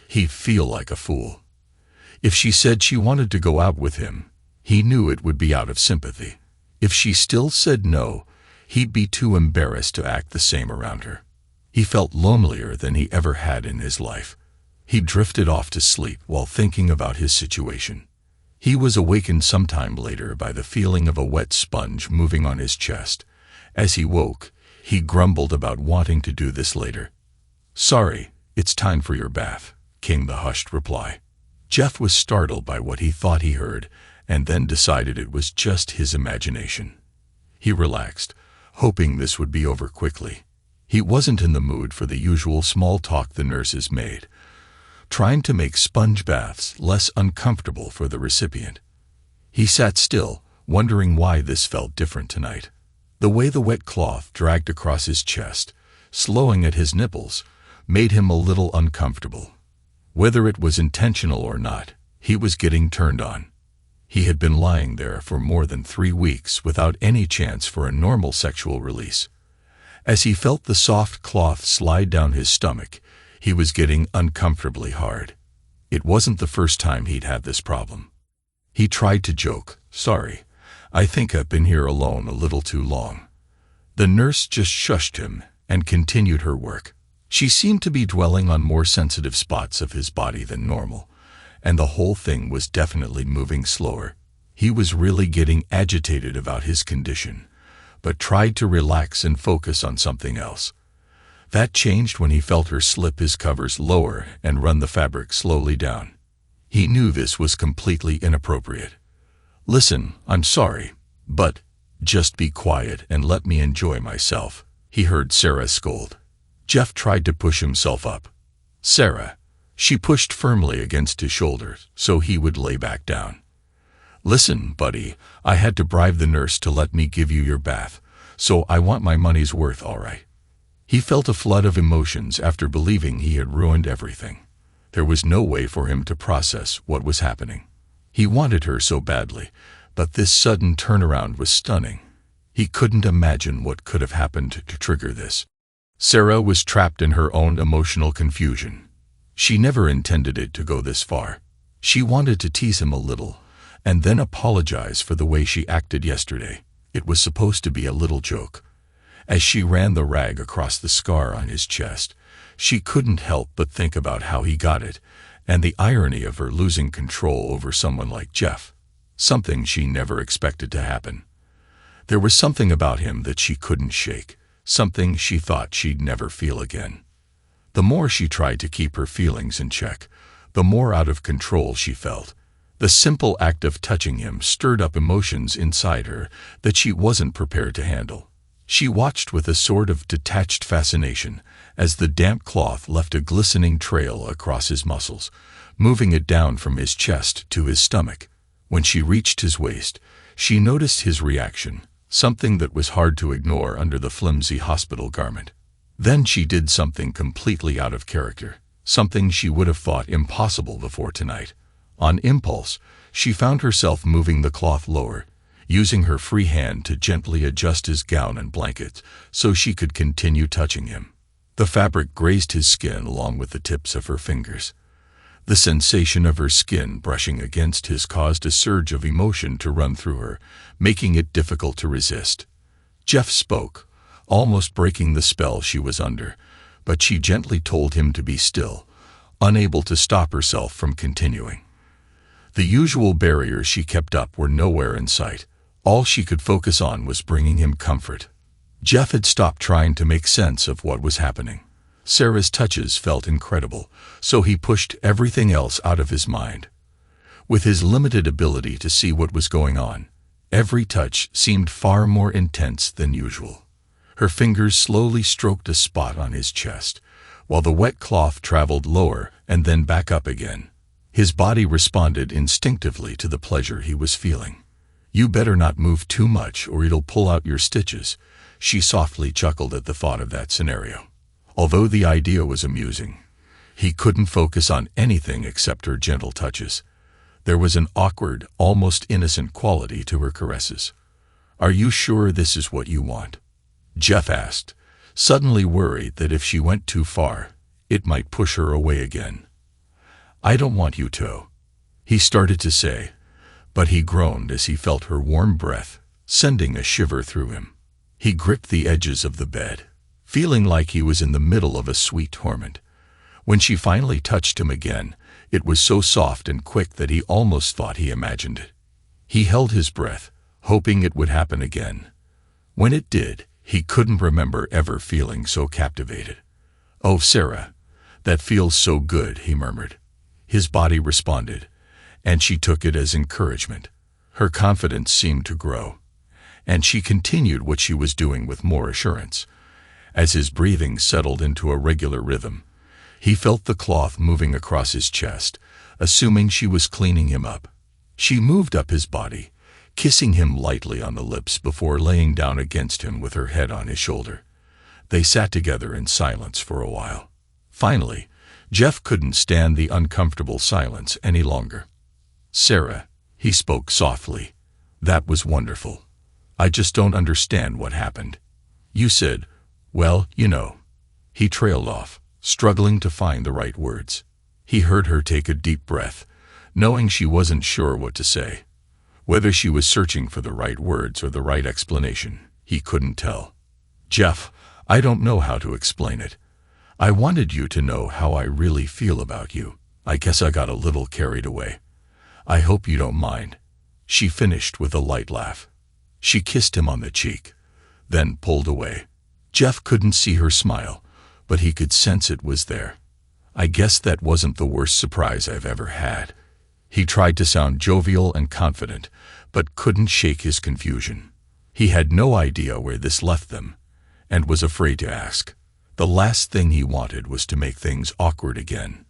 he'd feel like a fool. If she said she wanted to go out with him, he knew it would be out of sympathy. If she still said no, he'd be too embarrassed to act the same around her. He felt lonelier than he ever had in his life. He drifted off to sleep while thinking about his situation. He was awakened sometime later by the feeling of a wet sponge moving on his chest. As he woke, he grumbled about wanting to do this later. "Sorry, it's time for your bath," came the hushed reply. Jeff was startled by what he thought he heard, and then decided it was just his imagination. He relaxed, hoping this would be over quickly. He wasn't in the mood for the usual small talk the nurses made, trying to make sponge baths less uncomfortable for the recipient. He sat still, wondering why this felt different tonight. The way the wet cloth dragged across his chest, slowing at his nipples, made him a little uncomfortable. Whether it was intentional or not, he was getting turned on. He had been lying there for more than 3 weeks without any chance for a normal sexual release. As he felt the soft cloth slide down his stomach, he was getting uncomfortably hard. It wasn't the first time he'd had this problem. He tried to joke, "Sorry, I think I've been here alone a little too long." The nurse just shushed him and continued her work. She seemed to be dwelling on more sensitive spots of his body than normal, and the whole thing was definitely moving slower. He was really getting agitated about his condition, but tried to relax and focus on something else. That changed when he felt her slip his covers lower and run the fabric slowly down. He knew this was completely inappropriate. "Listen, I'm sorry, but just be quiet and let me enjoy myself," he heard Sarah scold. Jeff tried to push himself up. "Sarah," she pushed firmly against his shoulder so he would lay back down. "Listen, buddy, I had to bribe the nurse to let me give you your bath, so I want my money's worth, all right." He felt a flood of emotions after believing he had ruined everything. There was no way for him to process what was happening. He wanted her so badly, but this sudden turnaround was stunning. He couldn't imagine what could have happened to trigger this. Sarah was trapped in her own emotional confusion. She never intended it to go this far. She wanted to tease him a little, and then apologize for the way she acted yesterday. It was supposed to be a little joke. As she ran the rag across the scar on his chest, she couldn't help but think about how he got it, and the irony of her losing control over someone like Jeff. Something she never expected to happen. There was something about him that she couldn't shake, something she thought she'd never feel again. The more she tried to keep her feelings in check, the more out of control she felt. The simple act of touching him stirred up emotions inside her that she wasn't prepared to handle. She watched with a sort of detached fascination as the damp cloth left a glistening trail across his muscles, moving it down from his chest to his stomach. When she reached his waist, she noticed his reaction, something that was hard to ignore under the flimsy hospital garment. Then she did something completely out of character, something she would have thought impossible before tonight. On impulse, she found herself moving the cloth lower, using her free hand to gently adjust his gown and blankets so she could continue touching him. The fabric grazed his skin along with the tips of her fingers. The sensation of her skin brushing against his caused a surge of emotion to run through her, making it difficult to resist. Jeff spoke, almost breaking the spell she was under, but she gently told him to be still, unable to stop herself from continuing. The usual barriers she kept up were nowhere in sight. All she could focus on was bringing him comfort. Jeff had stopped trying to make sense of what was happening. Sarah's touches felt incredible, so he pushed everything else out of his mind. With his limited ability to see what was going on, every touch seemed far more intense than usual. Her fingers slowly stroked a spot on his chest, while the wet cloth traveled lower and then back up again. His body responded instinctively to the pleasure he was feeling. "You better not move too much or it'll pull out your stitches," she softly chuckled at the thought of that scenario. Although the idea was amusing, he couldn't focus on anything except her gentle touches. There was an awkward, almost innocent quality to her caresses. "Are you sure this is what you want?" Jeff asked, suddenly worried that if she went too far, it might push her away again. "I don't want you to," he started to say, but he groaned as he felt her warm breath, sending a shiver through him. He gripped the edges of the bed, feeling like he was in the middle of a sweet torment. When she finally touched him again, it was so soft and quick that he almost thought he imagined it. He held his breath, hoping it would happen again. When it did, he couldn't remember ever feeling so captivated. "Oh, Sarah, that feels so good," he murmured. His body responded, and she took it as encouragement. Her confidence seemed to grow, and she continued what she was doing with more assurance. As his breathing settled into a regular rhythm, he felt the cloth moving across his chest, assuming she was cleaning him up. She moved up his body, kissing him lightly on the lips before laying down against him with her head on his shoulder. They sat together in silence for a while. Finally, Jeff couldn't stand the uncomfortable silence any longer. "Sarah," He spoke softly. That was wonderful. I just don't understand what happened. You said, well, you know. He trailed off, struggling to find the right words. He heard her take a deep breath, knowing she wasn't sure what to say. Whether she was searching for the right words or the right explanation, he couldn't tell. Jeff, I don't know how to explain it. I wanted you to know how I really feel about you. I guess I got a little carried away. I hope you don't mind. She finished with a light laugh. She kissed him on the cheek, then pulled away. Jeff couldn't see her smile, but he could sense it was there. I guess that wasn't the worst surprise I've ever had. He tried to sound jovial and confident, but couldn't shake his confusion. He had no idea where this left them, and was afraid to ask. The last thing he wanted was to make things awkward again.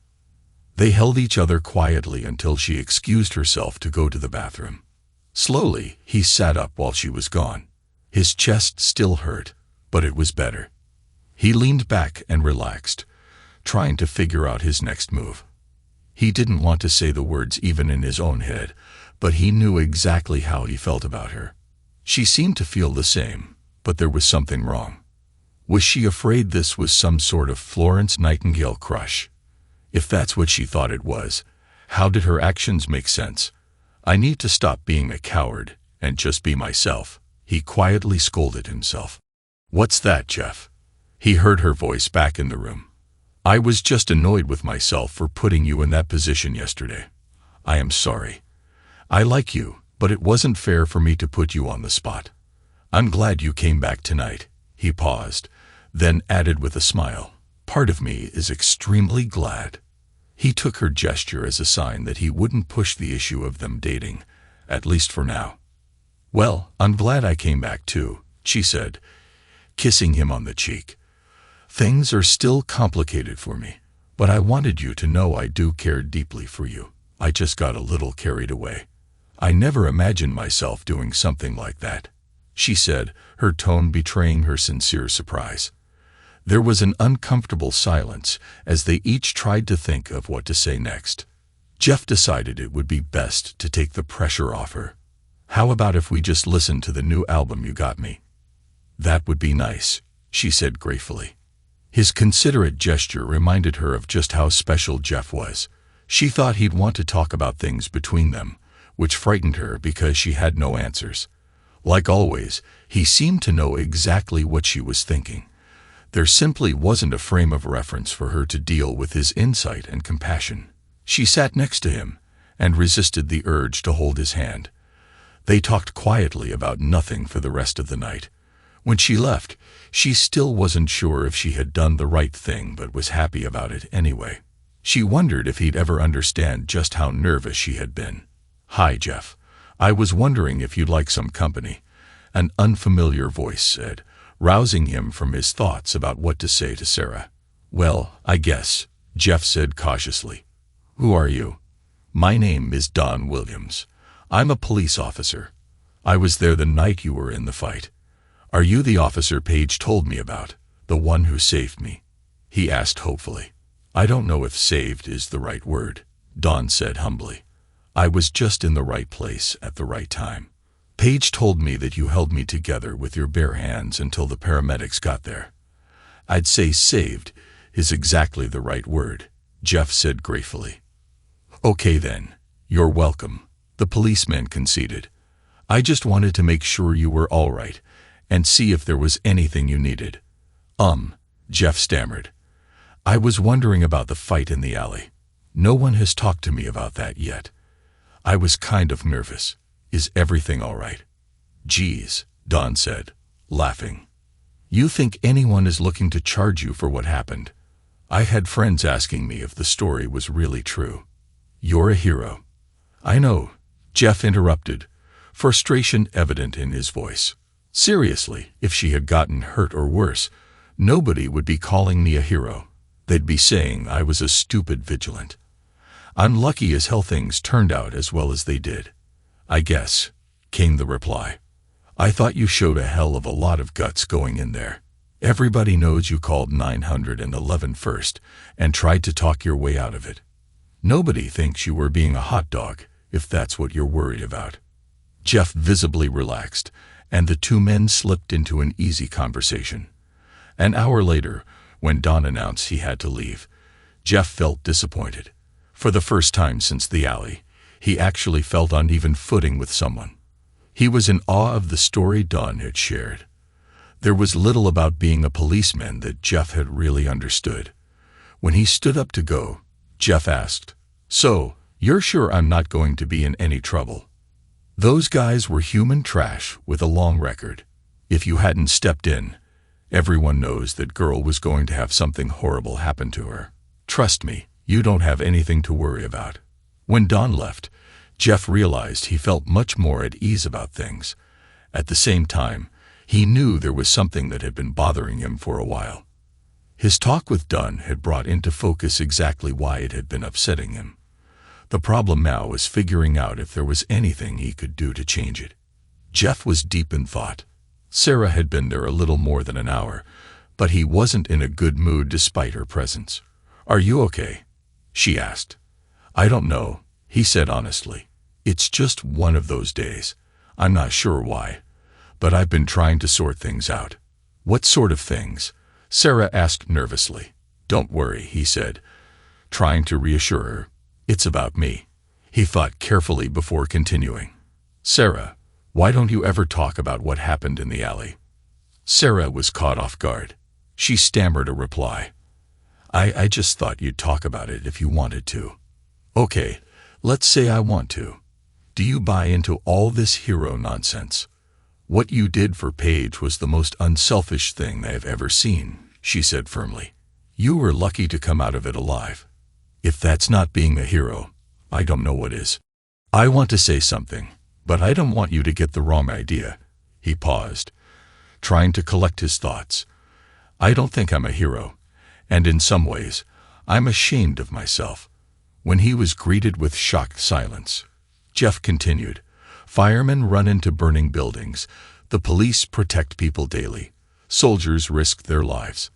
They held each other quietly until she excused herself to go to the bathroom. Slowly, he sat up while she was gone. His chest still hurt, but it was better. He leaned back and relaxed, trying to figure out his next move. He didn't want to say the words even in his own head, but he knew exactly how he felt about her. She seemed to feel the same, but there was something wrong. Was she afraid this was some sort of Florence Nightingale crush? If that's what she thought it was, how did her actions make sense? I need to stop being a coward and just be myself, he quietly scolded himself. What's that, Jeff? He heard her voice back in the room. I was just annoyed with myself for putting you in that position yesterday. I am sorry. I like you, but it wasn't fair for me to put you on the spot. I'm glad you came back tonight. He paused, then added with a smile. Part of me is extremely glad. He took her gesture as a sign that he wouldn't push the issue of them dating, at least for now. Well, I'm glad I came back too, she said, kissing him on the cheek. Things are still complicated for me, but I wanted you to know I do care deeply for you. I just got a little carried away. I never imagined myself doing something like that, she said, her tone betraying her sincere surprise. There was an uncomfortable silence as they each tried to think of what to say next. Jeff decided it would be best to take the pressure off her. How about if we just listen to the new album you got me? That would be nice, she said gratefully. His considerate gesture reminded her of just how special Jeff was. She thought he'd want to talk about things between them, which frightened her because she had no answers. Like always, he seemed to know exactly what she was thinking. There simply wasn't a frame of reference for her to deal with his insight and compassion. She sat next to him and resisted the urge to hold his hand. They talked quietly about nothing for the rest of the night. When she left, she still wasn't sure if she had done the right thing but was happy about it anyway. She wondered if he'd ever understand just how nervous she had been. Hi, Jeff. I was wondering if you'd like some company, an unfamiliar voice said, rousing him from his thoughts about what to say to Sarah. Well, I guess, Jeff said cautiously. Who are you? My name is Don Williams. I'm a police officer. I was there the night you were in the fight. Are you the officer Paige told me about, the one who saved me? He asked hopefully. I don't know if saved is the right word, Don said humbly. I was just in the right place at the right time. Paige told me that you held me together with your bare hands until the paramedics got there. I'd say saved is exactly the right word, Jeff said gratefully. Okay then, you're welcome, the policeman conceded. I just wanted to make sure you were all right and see if there was anything you needed. Jeff stammered. I was wondering about the fight in the alley. No one has talked to me about that yet. I was kind of nervous. Is everything all right? Geez, Don said, laughing. You think anyone is looking to charge you for what happened? I had friends asking me if the story was really true. You're a hero. I know, Jeff interrupted, frustration evident in his voice. Seriously, if she had gotten hurt or worse, nobody would be calling me a hero. They'd be saying I was a stupid vigilant. I'm lucky as hell things turned out as well as they did. I guess, came the reply. I thought you showed a hell of a lot of guts going in there. Everybody knows you called 911 first and tried to talk your way out of it. Nobody thinks you were being a hot dog. if that's what you're worried about." Jeff visibly relaxed, and the two men slipped into an easy conversation. An hour later, when Don announced he had to leave, Jeff felt disappointed. For the first time since the alley, he actually felt on even footing with someone. He was in awe of the story Don had shared. There was little about being a policeman that Jeff had really understood. When he stood up to go, Jeff asked, "So, you're sure I'm not going to be in any trouble?" Those guys were human trash with a long record. If you hadn't stepped in, everyone knows that girl was going to have something horrible happen to her. Trust me, you don't have anything to worry about. When Don left, Jeff realized he felt much more at ease about things. At the same time, he knew there was something that had been bothering him for a while. His talk with Don had brought into focus exactly why it had been upsetting him. The problem now was figuring out if there was anything he could do to change it. Jeff was deep in thought. Sarah had been there a little more than an hour, but he wasn't in a good mood despite her presence. "Are you okay?" she asked. "I don't know," he said honestly. "It's just one of those days. I'm not sure why, but I've been trying to sort things out." "What sort of things?" Sarah asked nervously. "Don't worry," he said, trying to reassure her. "It's about me." He thought carefully before continuing. "Sarah, why don't you ever talk about what happened in the alley?" Sarah was caught off guard. She stammered a reply. I just thought you'd talk about it if you wanted to." "Okay, let's say I want to. Do you buy into all this hero nonsense?" "What you did for Paige was the most unselfish thing I've ever seen," she said firmly. "You were lucky to come out of it alive. If that's not being a hero, I don't know what is." "I want to say something, but I don't want you to get the wrong idea." He paused, trying to collect his thoughts. "I don't think I'm a hero, and in some ways, I'm ashamed of myself." When he was greeted with shocked silence, Jeff continued, "Firemen run into burning buildings. The police protect people daily. Soldiers risk their lives.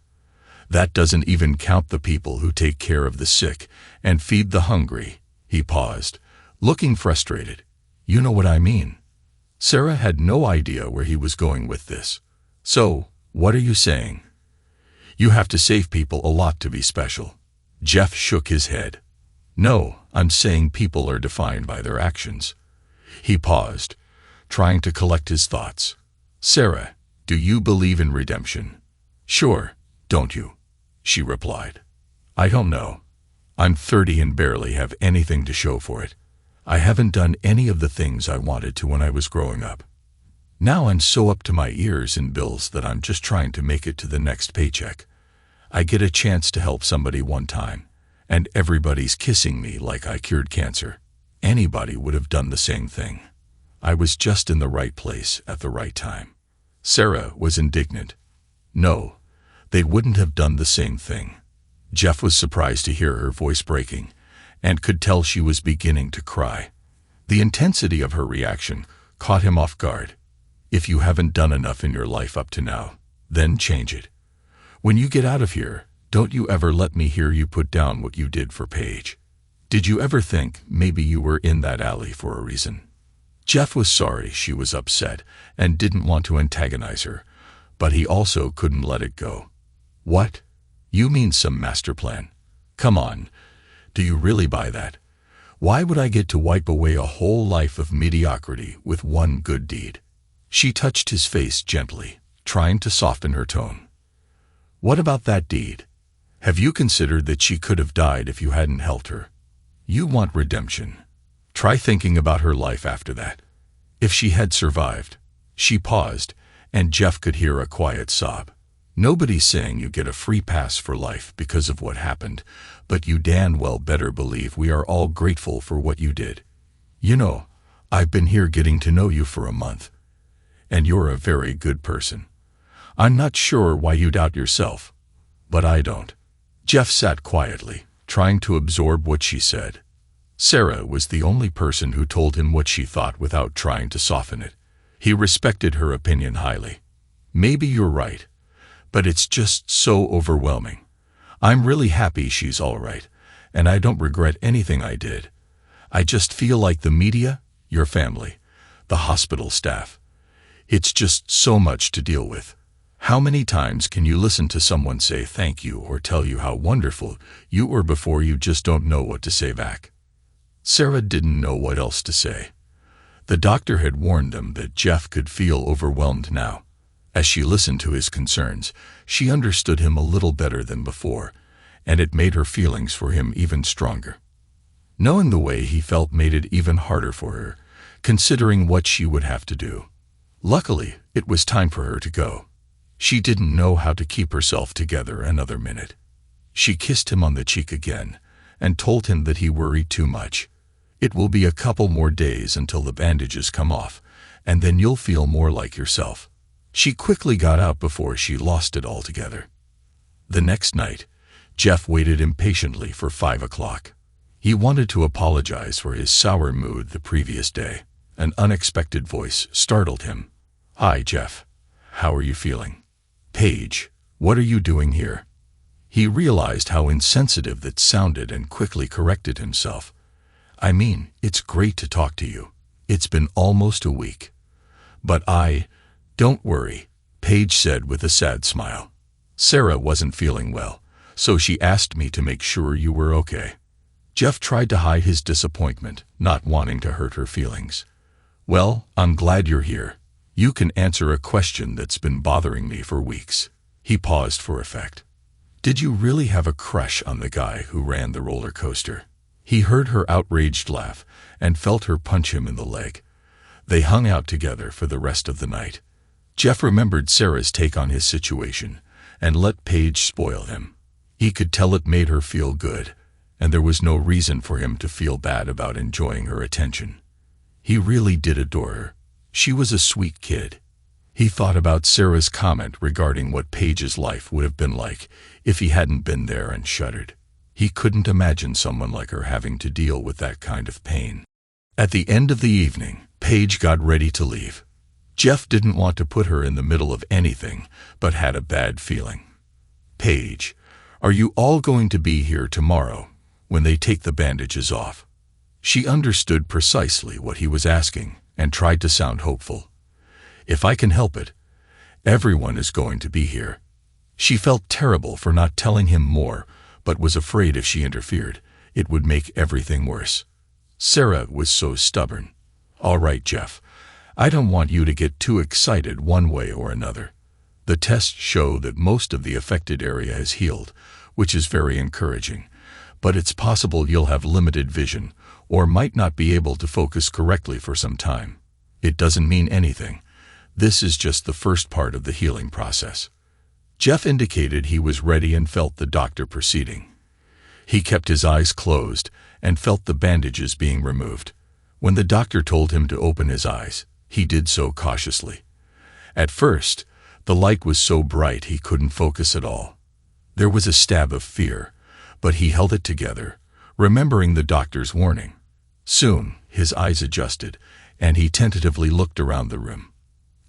That doesn't even count the people who take care of the sick and feed the hungry." He paused, looking frustrated. "You know what I mean?" Sarah had no idea where he was going with this. "So, what are you saying? You have to save people a lot to be special?" Jeff shook his head. "No, I'm saying people are defined by their actions." He paused, trying to collect his thoughts. "Sarah, do you believe in redemption?" "Sure, don't you?" she replied. "I don't know. I'm 30 and barely have anything to show for it. I haven't done any of the things I wanted to when I was growing up. Now I'm so up to my ears in bills that I'm just trying to make it to the next paycheck. I get a chance to help somebody one time, and everybody's kissing me like I cured cancer. Anybody would have done the same thing. I was just in the right place at the right time." Sarah was indignant. "No, they wouldn't have done the same thing." Jeff was surprised to hear her voice breaking, and could tell she was beginning to cry. The intensity of her reaction caught him off guard. "If you haven't done enough in your life up to now, then change it. When you get out of here, don't you ever let me hear you put down what you did for Paige. Did you ever think maybe you were in that alley for a reason?" Jeff was sorry she was upset and didn't want to antagonize her, but he also couldn't let it go. "What? You mean some master plan? Come on, do you really buy that? Why would I get to wipe away a whole life of mediocrity with one good deed?" She touched his face gently, trying to soften her tone. "What about that deed? Have you considered that she could have died if you hadn't helped her? You want redemption. Try thinking about her life after that. If she had survived." She paused, and Jeff could hear a quiet sob. "Nobody's saying you get a free pass for life because of what happened, but you damn well better believe we are all grateful for what you did. You know, I've been here getting to know you for a month, and you're a very good person. I'm not sure why you doubt yourself, but I don't." Jeff sat quietly, trying to absorb what she said. Sarah was the only person who told him what she thought without trying to soften it. He respected her opinion highly. "Maybe you're right, but it's just so overwhelming. I'm really happy she's all right, and I don't regret anything I did. I just feel like the media, your family, the hospital staff. It's just so much to deal with. How many times can you listen to someone say thank you or tell you how wonderful you were before you just don't know what to say back? Sarah didn't know what else to say. The doctor had warned them that Jeff could feel overwhelmed now. As she listened to his concerns, she understood him a little better than before, and it made her feelings for him even stronger. Knowing the way he felt made it even harder for her, considering what she would have to do. Luckily, it was time for her to go. She didn't know how to keep herself together another minute. She kissed him on the cheek again and told him that he worried too much. It will be a couple more days until the bandages come off, and then you'll feel more like yourself. She quickly got out before she lost it altogether. The next night, Jeff waited impatiently for 5 o'clock. He wanted to apologize for his sour mood the previous day. An unexpected voice startled him. "Hi, Jeff. How are you feeling?" "Paige, what are you doing here?" He realized how insensitive that sounded and quickly corrected himself. "I mean, it's great to talk to you. It's been almost a week." "But don't worry," Paige said with a sad smile. "Sarah wasn't feeling well, so she asked me to make sure you were okay." Jeff tried to hide his disappointment, not wanting to hurt her feelings. "Well, I'm glad you're here. You can answer a question that's been bothering me for weeks." He paused for effect. "Did you really have a crush on the guy who ran the roller coaster?" He heard her outraged laugh and felt her punch him in the leg. They hung out together for the rest of the night. Jeff remembered Sarah's take on his situation and let Paige spoil him. He could tell it made her feel good, and there was no reason for him to feel bad about enjoying her attention. He really did adore her. She was a sweet kid. He thought about Sarah's comment regarding what Paige's life would have been like if he hadn't been there and shuddered. He couldn't imagine someone like her having to deal with that kind of pain. At the end of the evening, Paige got ready to leave. Jeff didn't want to put her in the middle of anything, but had a bad feeling. "Paige, are you all going to be here tomorrow when they take the bandages off?" She understood precisely what he was asking and tried to sound hopeful. "If I can help it, everyone is going to be here." She felt terrible for not telling him more, but was afraid if she interfered, it would make everything worse. Sarah was so stubborn. "All right, Jeff, I don't want you to get too excited one way or another. The tests show that most of the affected area has healed, which is very encouraging, but it's possible you'll have limited vision or might not be able to focus correctly for some time. It doesn't mean anything. This is just the first part of the healing process." Jeff indicated he was ready and felt the doctor proceeding. He kept his eyes closed and felt the bandages being removed. When the doctor told him to open his eyes, he did so cautiously. At first, the light was so bright he couldn't focus at all. There was a stab of fear, but he held it together, remembering the doctor's warning. Soon, his eyes adjusted, and he tentatively looked around the room.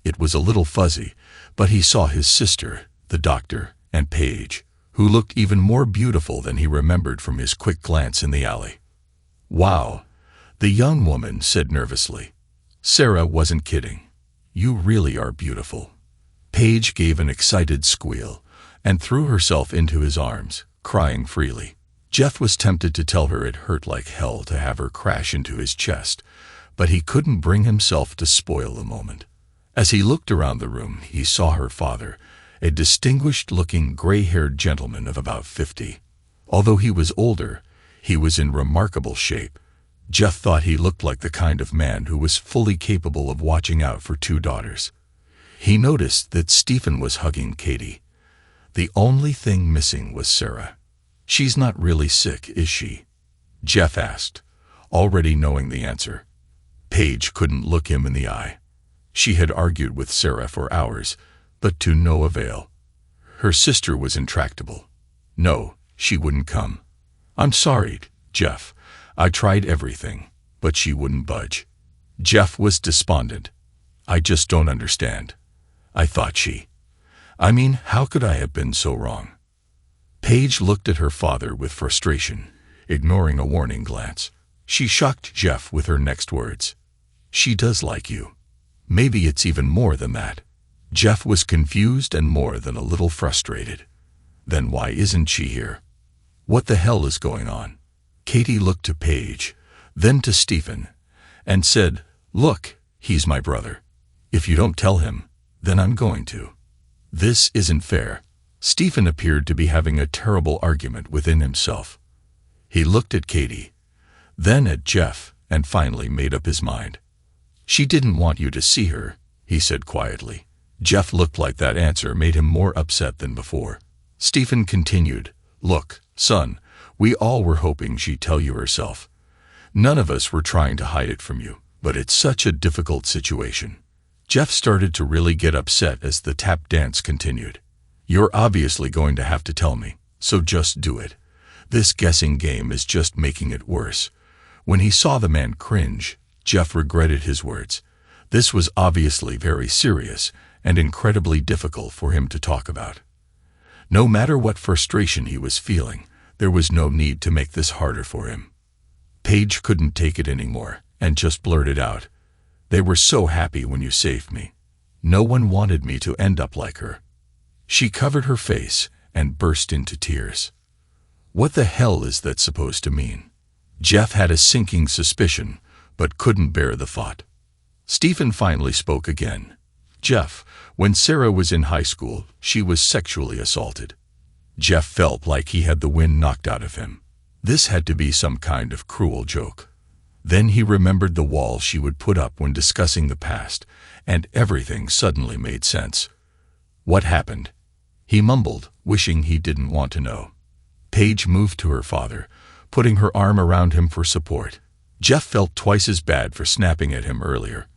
It was a little fuzzy, but he saw his sister, the doctor, and Paige, who looked even more beautiful than he remembered from his quick glance in the alley. "Wow," the young woman said nervously. Sarah wasn't kidding. "You really are beautiful." Paige gave an excited squeal and threw herself into his arms, crying freely. Jeff was tempted to tell her it hurt like hell to have her crash into his chest, but he couldn't bring himself to spoil the moment. As he looked around the room, he saw her father, a distinguished-looking gray-haired gentleman of about 50. Although he was older, he was in remarkable shape. Jeff thought he looked like the kind of man who was fully capable of watching out for 2 daughters. He noticed that Stephen was hugging Katie. The only thing missing was Sarah. "She's not really sick, is she?" Jeff asked, already knowing the answer. Paige couldn't look him in the eye. She had argued with Sarah for hours, but to no avail. Her sister was intractable. No, she wouldn't come. "I'm sorry, Jeff. I tried everything, but she wouldn't budge." Jeff was despondent. "I just don't understand. I thought I mean, how could I have been so wrong?" Paige looked at her father with frustration, ignoring a warning glance. She shocked Jeff with her next words. She does like you. Maybe it's even more than that. Jeff was confused and more than a little frustrated. Then why isn't she here? What the hell is going on? Katie looked to Paige, then to Stephen, and said, "Look, he's my brother. If you don't tell him, then I'm going to." This isn't fair. Stephen appeared to be having a terrible argument within himself. He looked at Katie, then at Jeff, and finally made up his mind. "She didn't want you to see her," he said quietly. Jeff looked like that answer made him more upset than before. Stephen continued, "Look, son, we all were hoping she'd tell you herself. None of us were trying to hide it from you, but it's such a difficult situation." Jeff started to really get upset as the tap dance continued. "You're obviously going to have to tell me, so just do it. This guessing game is just making it worse." When he saw the man cringe, Jeff regretted his words. This was obviously very serious and incredibly difficult for him to talk about. No matter what frustration he was feeling, there was no need to make this harder for him. Paige couldn't take it anymore and just blurted out, "They were so happy when you saved me. No one wanted me to end up like her." She covered her face and burst into tears. What the hell is that supposed to mean? Jeff had a sinking suspicion, but couldn't bear the thought. Stephen finally spoke again. "Jeff, when Sarah was in high school, she was sexually assaulted." Jeff felt like he had the wind knocked out of him. This had to be some kind of cruel joke. Then he remembered the wall she would put up when discussing the past, and everything suddenly made sense. "What happened?" he mumbled, wishing he didn't want to know. Paige moved to her father, putting her arm around him for support. Jeff felt twice as bad for snapping at him earlier.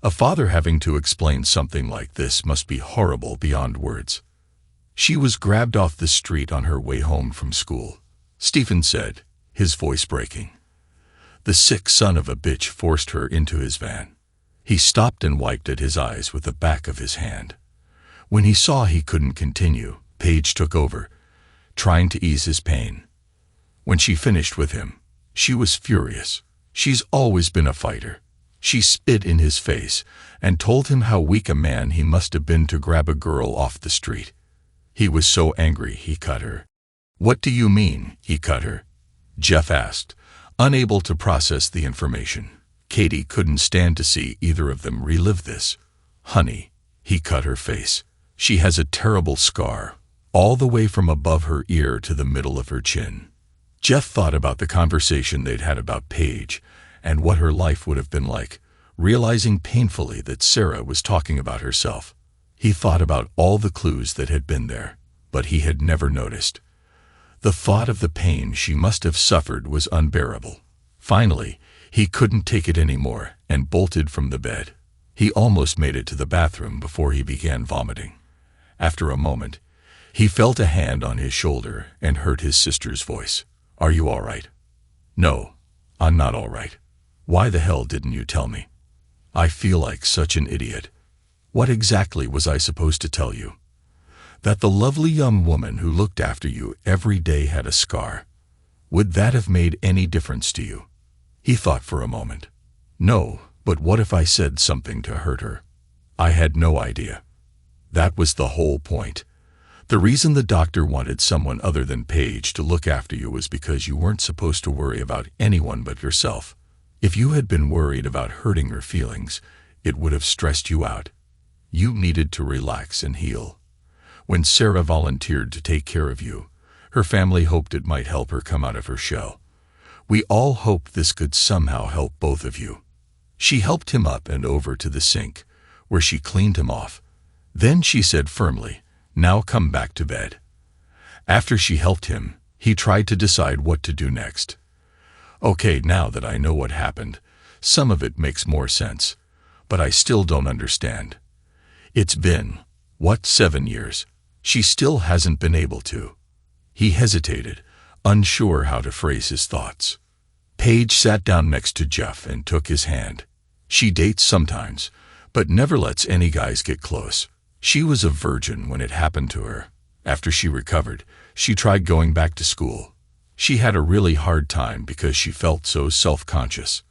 A father having to explain something like this must be horrible beyond words. "She was grabbed off the street on her way home from school," Stephen said, his voice breaking. "The sick son of a bitch forced her into his van." He stopped and wiped at his eyes with the back of his hand. When he saw he couldn't continue, Paige took over, trying to ease his pain. When she finished with him, she was furious. She's always been a fighter. She spit in his face and told him how weak a man he must have been to grab a girl off the street. He was so angry he cut her. "What do you mean, he cut her?" Jeff asked, unable to process the information. Katie couldn't stand to see either of them relive this. "Honey, he cut her face. She has a terrible scar, all the way from above her ear to the middle of her chin." Jeff thought about the conversation they'd had about Paige and what her life would have been like, realizing painfully that Sarah was talking about herself. He thought about all the clues that had been there, but he had never noticed. The thought of the pain she must have suffered was unbearable. Finally, he couldn't take it anymore and bolted from the bed. He almost made it to the bathroom before he began vomiting. After a moment, he felt a hand on his shoulder and heard his sister's voice. "Are you all right?" "No, I'm not all right." "Why the hell didn't you tell me?" "I feel like such an idiot." "What exactly was I supposed to tell you?" "That the lovely young woman who looked after you every day had a scar." "Would that have made any difference to you?" He thought for a moment. "No, but what if I said something to hurt her?" "I had no idea." That was the whole point. The reason the doctor wanted someone other than Paige to look after you was because you weren't supposed to worry about anyone but yourself. If you had been worried about hurting her feelings, it would have stressed you out. You needed to relax and heal. When Sarah volunteered to take care of you, her family hoped it might help her come out of her shell. We all hoped this could somehow help both of you. She helped him up and over to the sink, where she cleaned him off. Then she said firmly, "Now come back to bed." After she helped him, he tried to decide what to do next. "Okay, now that I know what happened, some of it makes more sense, but I still don't understand. It's been, 7 years? She still hasn't been able to." He hesitated, unsure how to phrase his thoughts. Paige sat down next to Jeff and took his hand. "She dates sometimes, but never lets any guys get close. She was a virgin when it happened to her. After she recovered, she tried going back to school. She had a really hard time because she felt so self-conscious.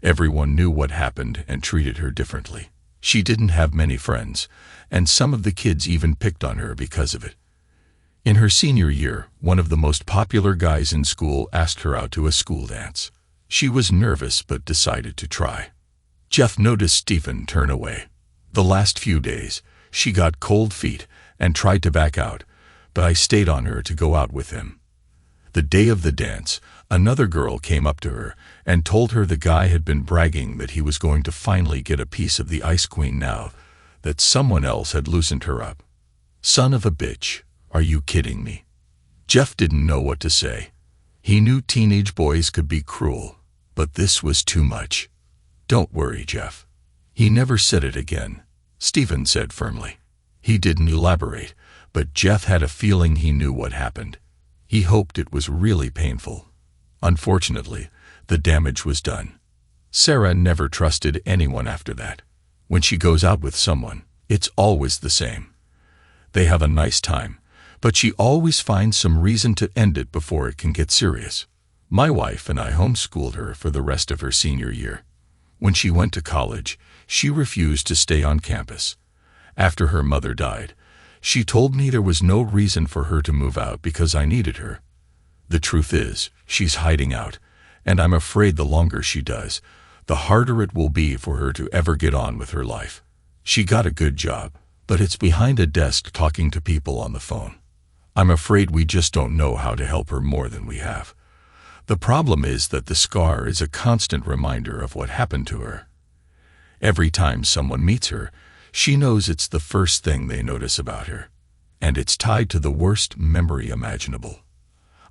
Everyone knew what happened and treated her differently. She didn't have many friends, and some of the kids even picked on her because of it. In her senior year, one of the most popular guys in school asked her out to a school dance. She was nervous but decided to try. Jeff noticed Stephen turn away. The last few days, she got cold feet and tried to back out, but I stayed on her to go out with him. The day of the dance, another girl came up to her and told her the guy had been bragging that he was going to finally get a piece of the Ice Queen now that someone else had loosened her up. Son of a bitch, are you kidding me? Jeff didn't know what to say. He knew teenage boys could be cruel, but this was too much. Don't worry, Jeff. He never said it again, Stephen said firmly. He didn't elaborate, but Jeff had a feeling he knew what happened. He hoped it was really painful. Unfortunately, the damage was done. Sarah never trusted anyone after that. When she goes out with someone, it's always the same. They have a nice time, but she always finds some reason to end it before it can get serious. My wife and I homeschooled her for the rest of her senior year. When she went to college, she refused to stay on campus. After her mother died, she told me there was no reason for her to move out because I needed her. The truth is, she's hiding out, and I'm afraid the longer she does, the harder it will be for her to ever get on with her life. She got a good job, but it's behind a desk talking to people on the phone. I'm afraid we just don't know how to help her more than we have. The problem is that the scar is a constant reminder of what happened to her. Every time someone meets her, she knows it's the first thing they notice about her, and it's tied to the worst memory imaginable.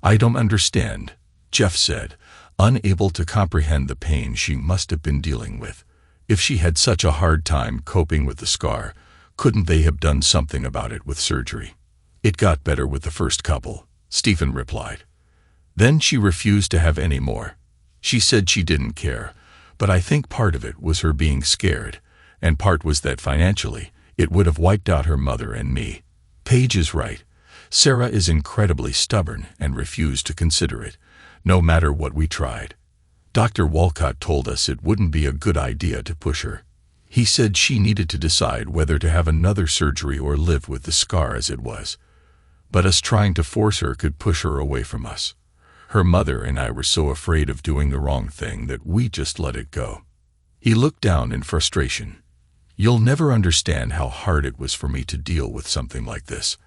I don't understand, Jeff said, unable to comprehend the pain she must have been dealing with. If she had such a hard time coping with the scar, couldn't they have done something about it with surgery? It got better with the first couple, Stephen replied. Then she refused to have any more. She said she didn't care, but I think part of it was her being scared, and part was that financially, it would have wiped out her mother and me. Paige is right. Sarah is incredibly stubborn and refused to consider it, no matter what we tried. Dr. Walcott told us it wouldn't be a good idea to push her. He said she needed to decide whether to have another surgery or live with the scar as it was. But us trying to force her could push her away from us. Her mother and I were so afraid of doing the wrong thing that we just let it go. He looked down in frustration. You'll never understand how hard it was for me to deal with something like this.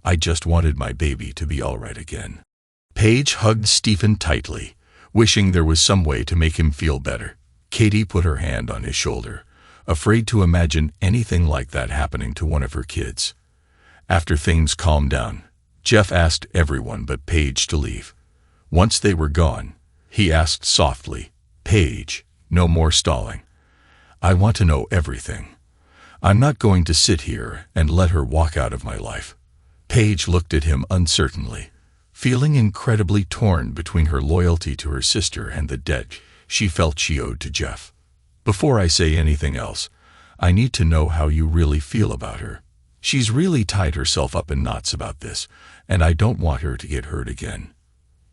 I just wanted my baby to be all right again. Paige hugged Stephen tightly, wishing there was some way to make him feel better. Katie put her hand on his shoulder, afraid to imagine anything like that happening to one of her kids. After things calmed down, Jeff asked everyone but Paige to leave. Once they were gone, he asked softly, Paige, no more stalling. I want to know everything. I'm not going to sit here and let her walk out of my life. Paige looked at him uncertainly, feeling incredibly torn between her loyalty to her sister and the debt she felt she owed to Jeff. Before I say anything else, I need to know how you really feel about her. She's really tied herself up in knots about this, and I don't want her to get hurt again.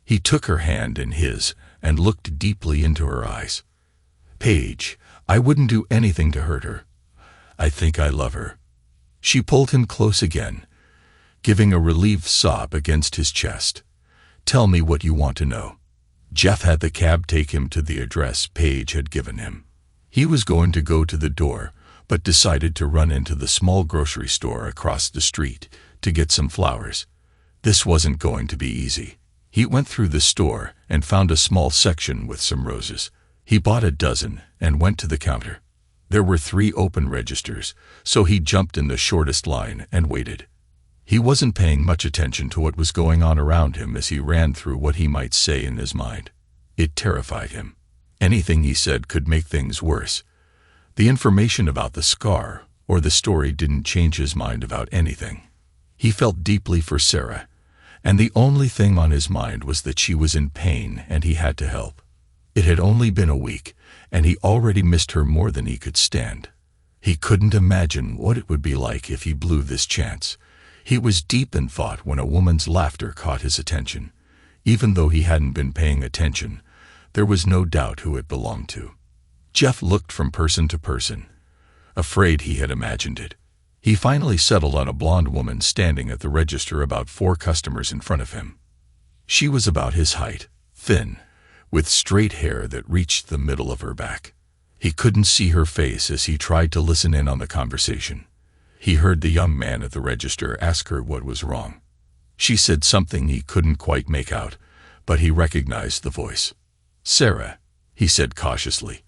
He took her hand in his and looked deeply into her eyes. Paige, I wouldn't do anything to hurt her. I think I love her. She pulled him close again, giving a relieved sob against his chest. Tell me what you want to know. Jeff had the cab take him to the address Paige had given him. He was going to go to the door, but decided to run into the small grocery store across the street to get some flowers. This wasn't going to be easy. He went through the store and found a small section with some roses. He bought a dozen and went to the counter. There were 3 open registers, so he jumped in the shortest line and waited. He wasn't paying much attention to what was going on around him as he ran through what he might say in his mind. It terrified him. Anything he said could make things worse. The information about the scar or the story didn't change his mind about anything. He felt deeply for Sarah, and the only thing on his mind was that she was in pain and he had to help. It had only been a week, and he already missed her more than he could stand. He couldn't imagine what it would be like if he blew this chance. He was deep in thought when a woman's laughter caught his attention. Even though he hadn't been paying attention, there was no doubt who it belonged to. Jeff looked from person to person, afraid he had imagined it. He finally settled on a blonde woman standing at the register about 4 customers in front of him. She was about his height, thin, with straight hair that reached the middle of her back. He couldn't see her face as he tried to listen in on the conversation. He heard the young man at the register ask her what was wrong. She said something he couldn't quite make out, but he recognized the voice. "Sarah," he said cautiously.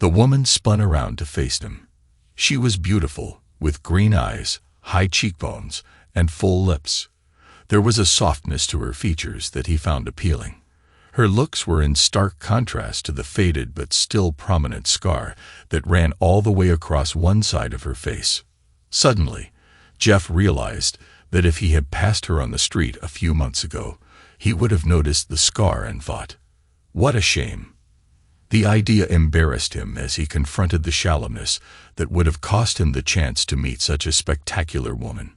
The woman spun around to face him. She was beautiful, with green eyes, high cheekbones, and full lips. There was a softness to her features that he found appealing. Her looks were in stark contrast to the faded but still prominent scar that ran all the way across one side of her face. Suddenly, Jeff realized that if he had passed her on the street a few months ago, he would have noticed the scar and thought, "What a shame." The idea embarrassed him as he confronted the shallowness that would have cost him the chance to meet such a spectacular woman.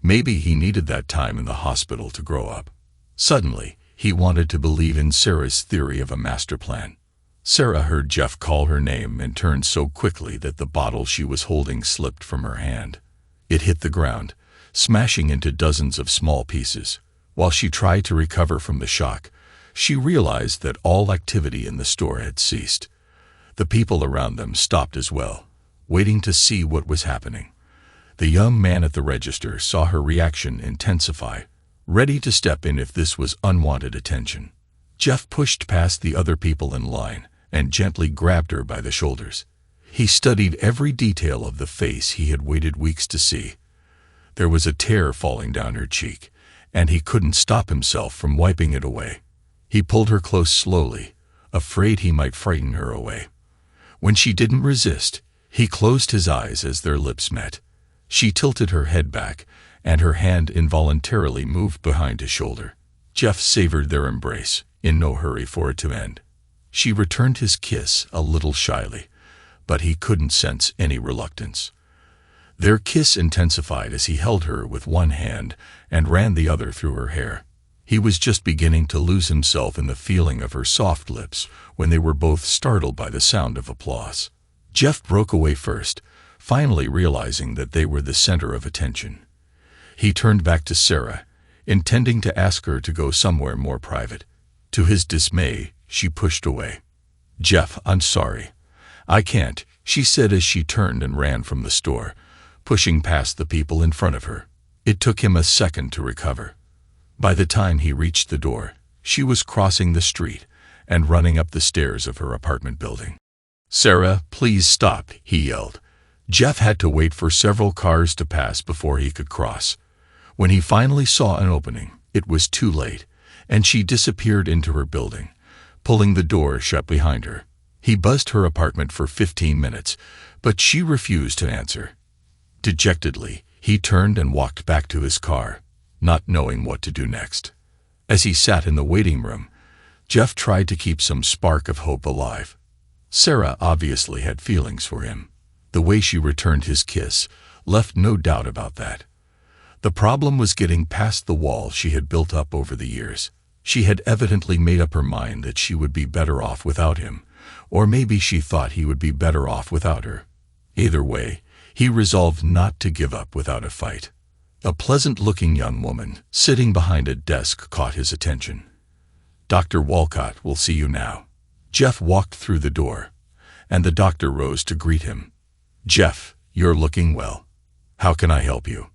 Maybe he needed that time in the hospital to grow up. Suddenly, he wanted to believe in Sarah's theory of a master plan. Sarah heard Jeff call her name and turned so quickly that the bottle she was holding slipped from her hand. It hit the ground, smashing into dozens of small pieces. While she tried to recover from the shock, she realized that all activity in the store had ceased. The people around them stopped as well, waiting to see what was happening. The young man at the register saw her reaction intensify, ready to step in if this was unwanted attention. Jeff pushed past the other people in line and gently grabbed her by the shoulders. He studied every detail of the face he had waited weeks to see. There was a tear falling down her cheek, and he couldn't stop himself from wiping it away. He pulled her close slowly, afraid he might frighten her away. When she didn't resist, he closed his eyes as their lips met. She tilted her head back, and her hand involuntarily moved behind his shoulder. Jeff savored their embrace, in no hurry for it to end. She returned his kiss a little shyly, but he couldn't sense any reluctance. Their kiss intensified as he held her with one hand and ran the other through her hair. He was just beginning to lose himself in the feeling of her soft lips when they were both startled by the sound of applause. Jeff broke away first, finally realizing that they were the center of attention. He turned back to Sarah, intending to ask her to go somewhere more private. To his dismay, she pushed away. "Jeff, I'm sorry. I can't," she said as she turned and ran from the store, pushing past the people in front of her. It took him a second to recover. By the time he reached the door, she was crossing the street and running up the stairs of her apartment building. "Sarah, please stop," he yelled. Jeff had to wait for several cars to pass before he could cross. When he finally saw an opening, it was too late, and she disappeared into her building, pulling the door shut behind her. He buzzed her apartment for 15 minutes, but she refused to answer. Dejectedly, he turned and walked back to his car, not knowing what to do next. As he sat in the waiting room, Jeff tried to keep some spark of hope alive. Sarah obviously had feelings for him. The way she returned his kiss left no doubt about that. The problem was getting past the wall she had built up over the years. She had evidently made up her mind that she would be better off without him, or maybe she thought he would be better off without her. Either way, he resolved not to give up without a fight. A pleasant-looking young woman sitting behind a desk caught his attention. "Dr. Walcott will see you now." Jeff walked through the door, and the doctor rose to greet him. "Jeff, you're looking well. How can I help you?"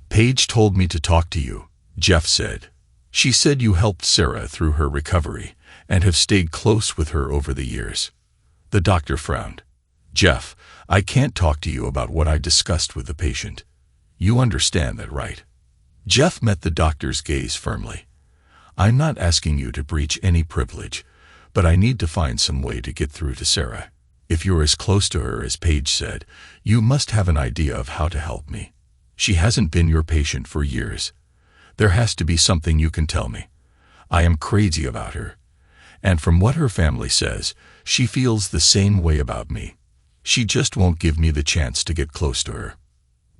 "Paige told me to talk to you," Jeff said. "She said you helped Sarah through her recovery and have stayed close with her over the years." The doctor frowned. "Jeff, I can't talk to you about what I discussed with the patient. You understand that, right?" Jeff met the doctor's gaze firmly. "I'm not asking you to breach any privilege, but I need to find some way to get through to Sarah. If you're as close to her as Paige said, you must have an idea of how to help me. She hasn't been your patient for years. There has to be something you can tell me. I am crazy about her, and from what her family says, she feels the same way about me. She just won't give me the chance to get close to her."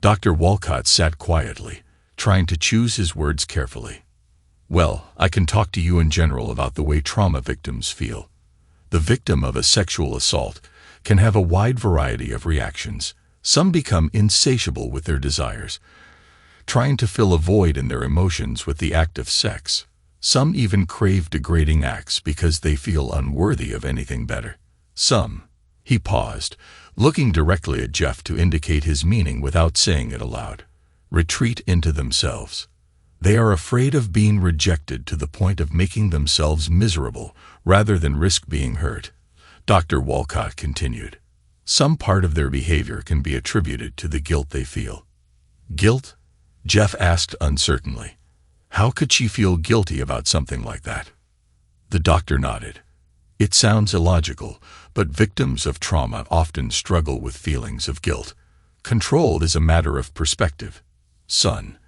Dr. Walcott sat quietly, trying to choose his words carefully. Well, I can talk to you in general about the way trauma victims feel. The victim of a sexual assault can have a wide variety of reactions. Some become insatiable with their desires, trying to fill a void in their emotions with the act of sex. Some even crave degrading acts because they feel unworthy of anything better. Some, he paused, looking directly at Jeff to indicate his meaning without saying it aloud, retreat into themselves. They are afraid of being rejected to the point of making themselves miserable rather than risk being hurt. Dr. Walcott continued. Some part of their behavior can be attributed to the guilt they feel. Guilt? Jeff asked uncertainly. How could she feel guilty about something like that? The doctor nodded. It sounds illogical, but victims of trauma often struggle with feelings of guilt. Control is a matter of perspective. Son,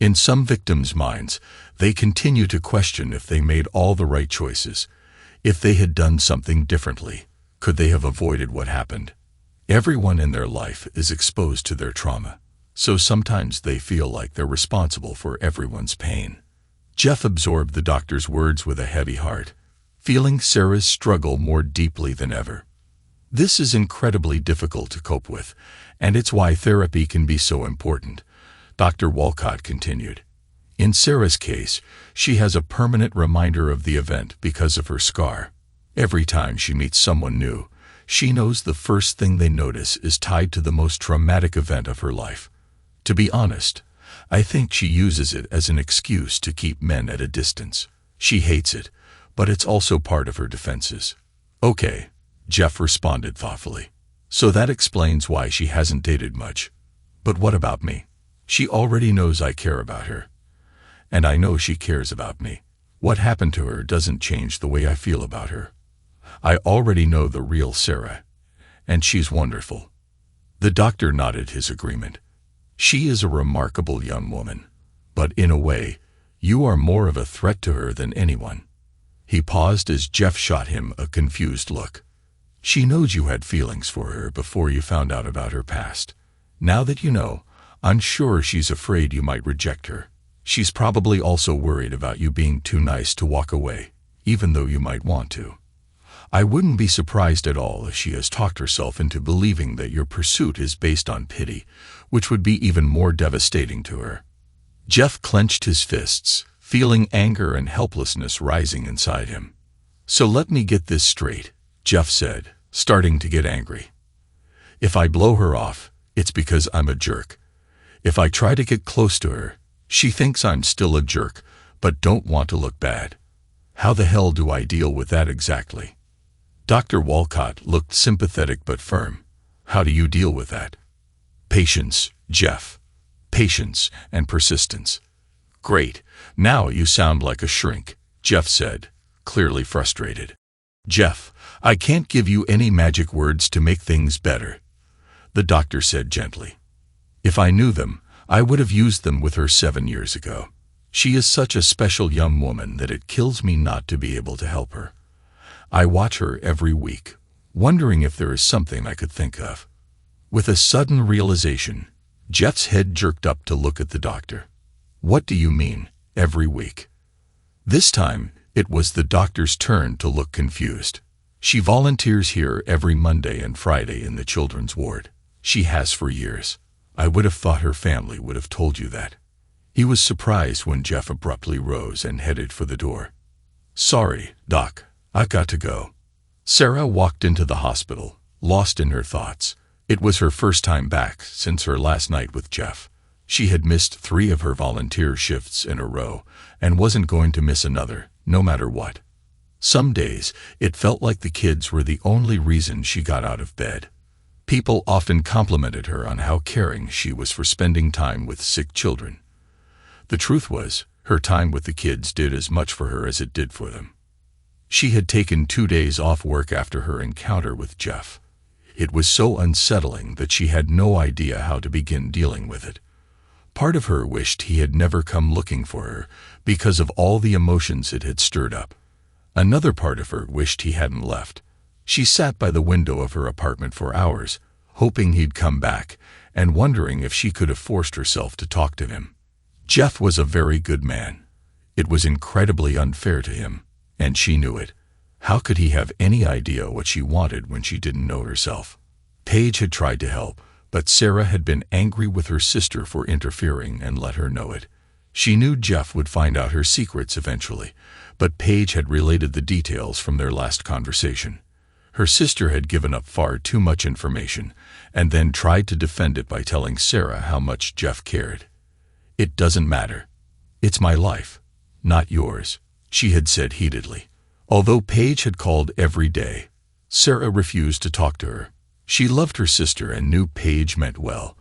in some victims' minds, they continue to question if they made all the right choices. If they had done something differently, could they have avoided what happened? Everyone in their life is exposed to their trauma, so sometimes they feel like they're responsible for everyone's pain. Jeff absorbed the doctor's words with a heavy heart, feeling Sarah's struggle more deeply than ever. This is incredibly difficult to cope with, and it's why therapy can be so important, Dr. Walcott continued. In Sarah's case, she has a permanent reminder of the event because of her scar. Every time she meets someone new, she knows the first thing they notice is tied to the most traumatic event of her life. To be honest, I think she uses it as an excuse to keep men at a distance. She hates it, but it's also part of her defenses. Okay, Jeff responded thoughtfully. So that explains why she hasn't dated much. But what about me? She already knows I care about her. And I know she cares about me. What happened to her doesn't change the way I feel about her. I already know the real Sarah, and she's wonderful. The doctor nodded his agreement. She is a remarkable young woman, but in a way, you are more of a threat to her than anyone. He paused as Jeff shot him a confused look. She knows you had feelings for her before you found out about her past. Now that you know, I'm sure she's afraid you might reject her. She's probably also worried about you being too nice to walk away, even though you might want to. I wouldn't be surprised at all if she has talked herself into believing that your pursuit is based on pity, which would be even more devastating to her. Jeff clenched his fists, feeling anger and helplessness rising inside him. So let me get this straight, Jeff said, starting to get angry. If I blow her off, it's because I'm a jerk. If I try to get close to her, she thinks I'm still a jerk, but don't want to look bad. How the hell do I deal with that exactly? Dr. Walcott looked sympathetic but firm. How do you deal with that? Patience, Jeff. Patience and persistence. Great. Now you sound like a shrink, Jeff said, clearly frustrated. Jeff, I can't give you any magic words to make things better, the doctor said gently. If I knew them, I would have used them with her 7 years ago. She is such a special young woman that it kills me not to be able to help her. I watch her every week, wondering if there is something I could think of. With a sudden realization, Jeff's head jerked up to look at the doctor. What do you mean, every week? This time, it was the doctor's turn to look confused. She volunteers here every Monday and Friday in the children's ward. She has for years. I would have thought her family would have told you that. He was surprised when Jeff abruptly rose and headed for the door. Sorry, Doc, I've got to go. Sarah walked into the hospital, lost in her thoughts. It was her first time back since her last night with Jeff. She had missed 3 of her volunteer shifts in a row and wasn't going to miss another, no matter what. Some days, it felt like the kids were the only reason she got out of bed. People often complimented her on how caring she was for spending time with sick children. The truth was, her time with the kids did as much for her as it did for them. She had taken 2 days off work after her encounter with Jeff. It was so unsettling that she had no idea how to begin dealing with it. Part of her wished he had never come looking for her because of all the emotions it had stirred up. Another part of her wished he hadn't left. She sat by the window of her apartment for hours, hoping he'd come back and wondering if she could have forced herself to talk to him. Jeff was a very good man. It was incredibly unfair to him, and she knew it. How could he have any idea what she wanted when she didn't know herself? Paige had tried to help, but Sarah had been angry with her sister for interfering and let her know it. She knew Jeff would find out her secrets eventually, but Paige had related the details from their last conversation. Her sister had given up far too much information, and then tried to defend it by telling Sarah how much Jeff cared. "It doesn't matter. It's my life, not yours," she had said heatedly. Although Paige had called every day, Sarah refused to talk to her. She loved her sister and knew Paige meant well,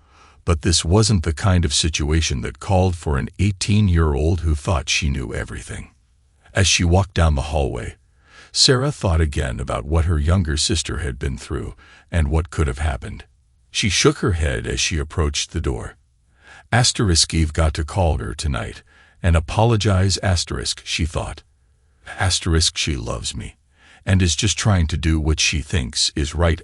but this wasn't the kind of situation that called for an 18-year-old who thought she knew everything. As she walked down the hallway, Sarah thought again about what her younger sister had been through and what could have happened. She shook her head as she approached the door. Eve got to call her tonight and apologize, she thought. She loves me and is just trying to do what she thinks is right.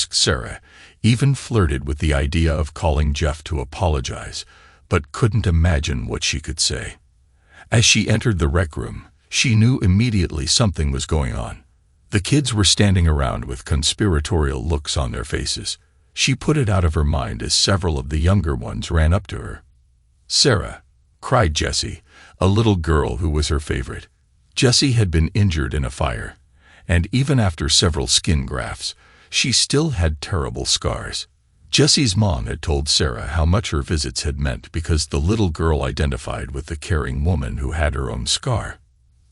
Sarah even flirted with the idea of calling Jeff to apologize, but couldn't imagine what she could say. As she entered the rec room, she knew immediately something was going on. The kids were standing around with conspiratorial looks on their faces. She put it out of her mind as several of the younger ones ran up to her. "Sarah," cried Jessie, a little girl who was her favorite. Jessie had been injured in a fire, and even after several skin grafts, she still had terrible scars. Jessie's mom had told Sarah how much her visits had meant because the little girl identified with the caring woman who had her own scar.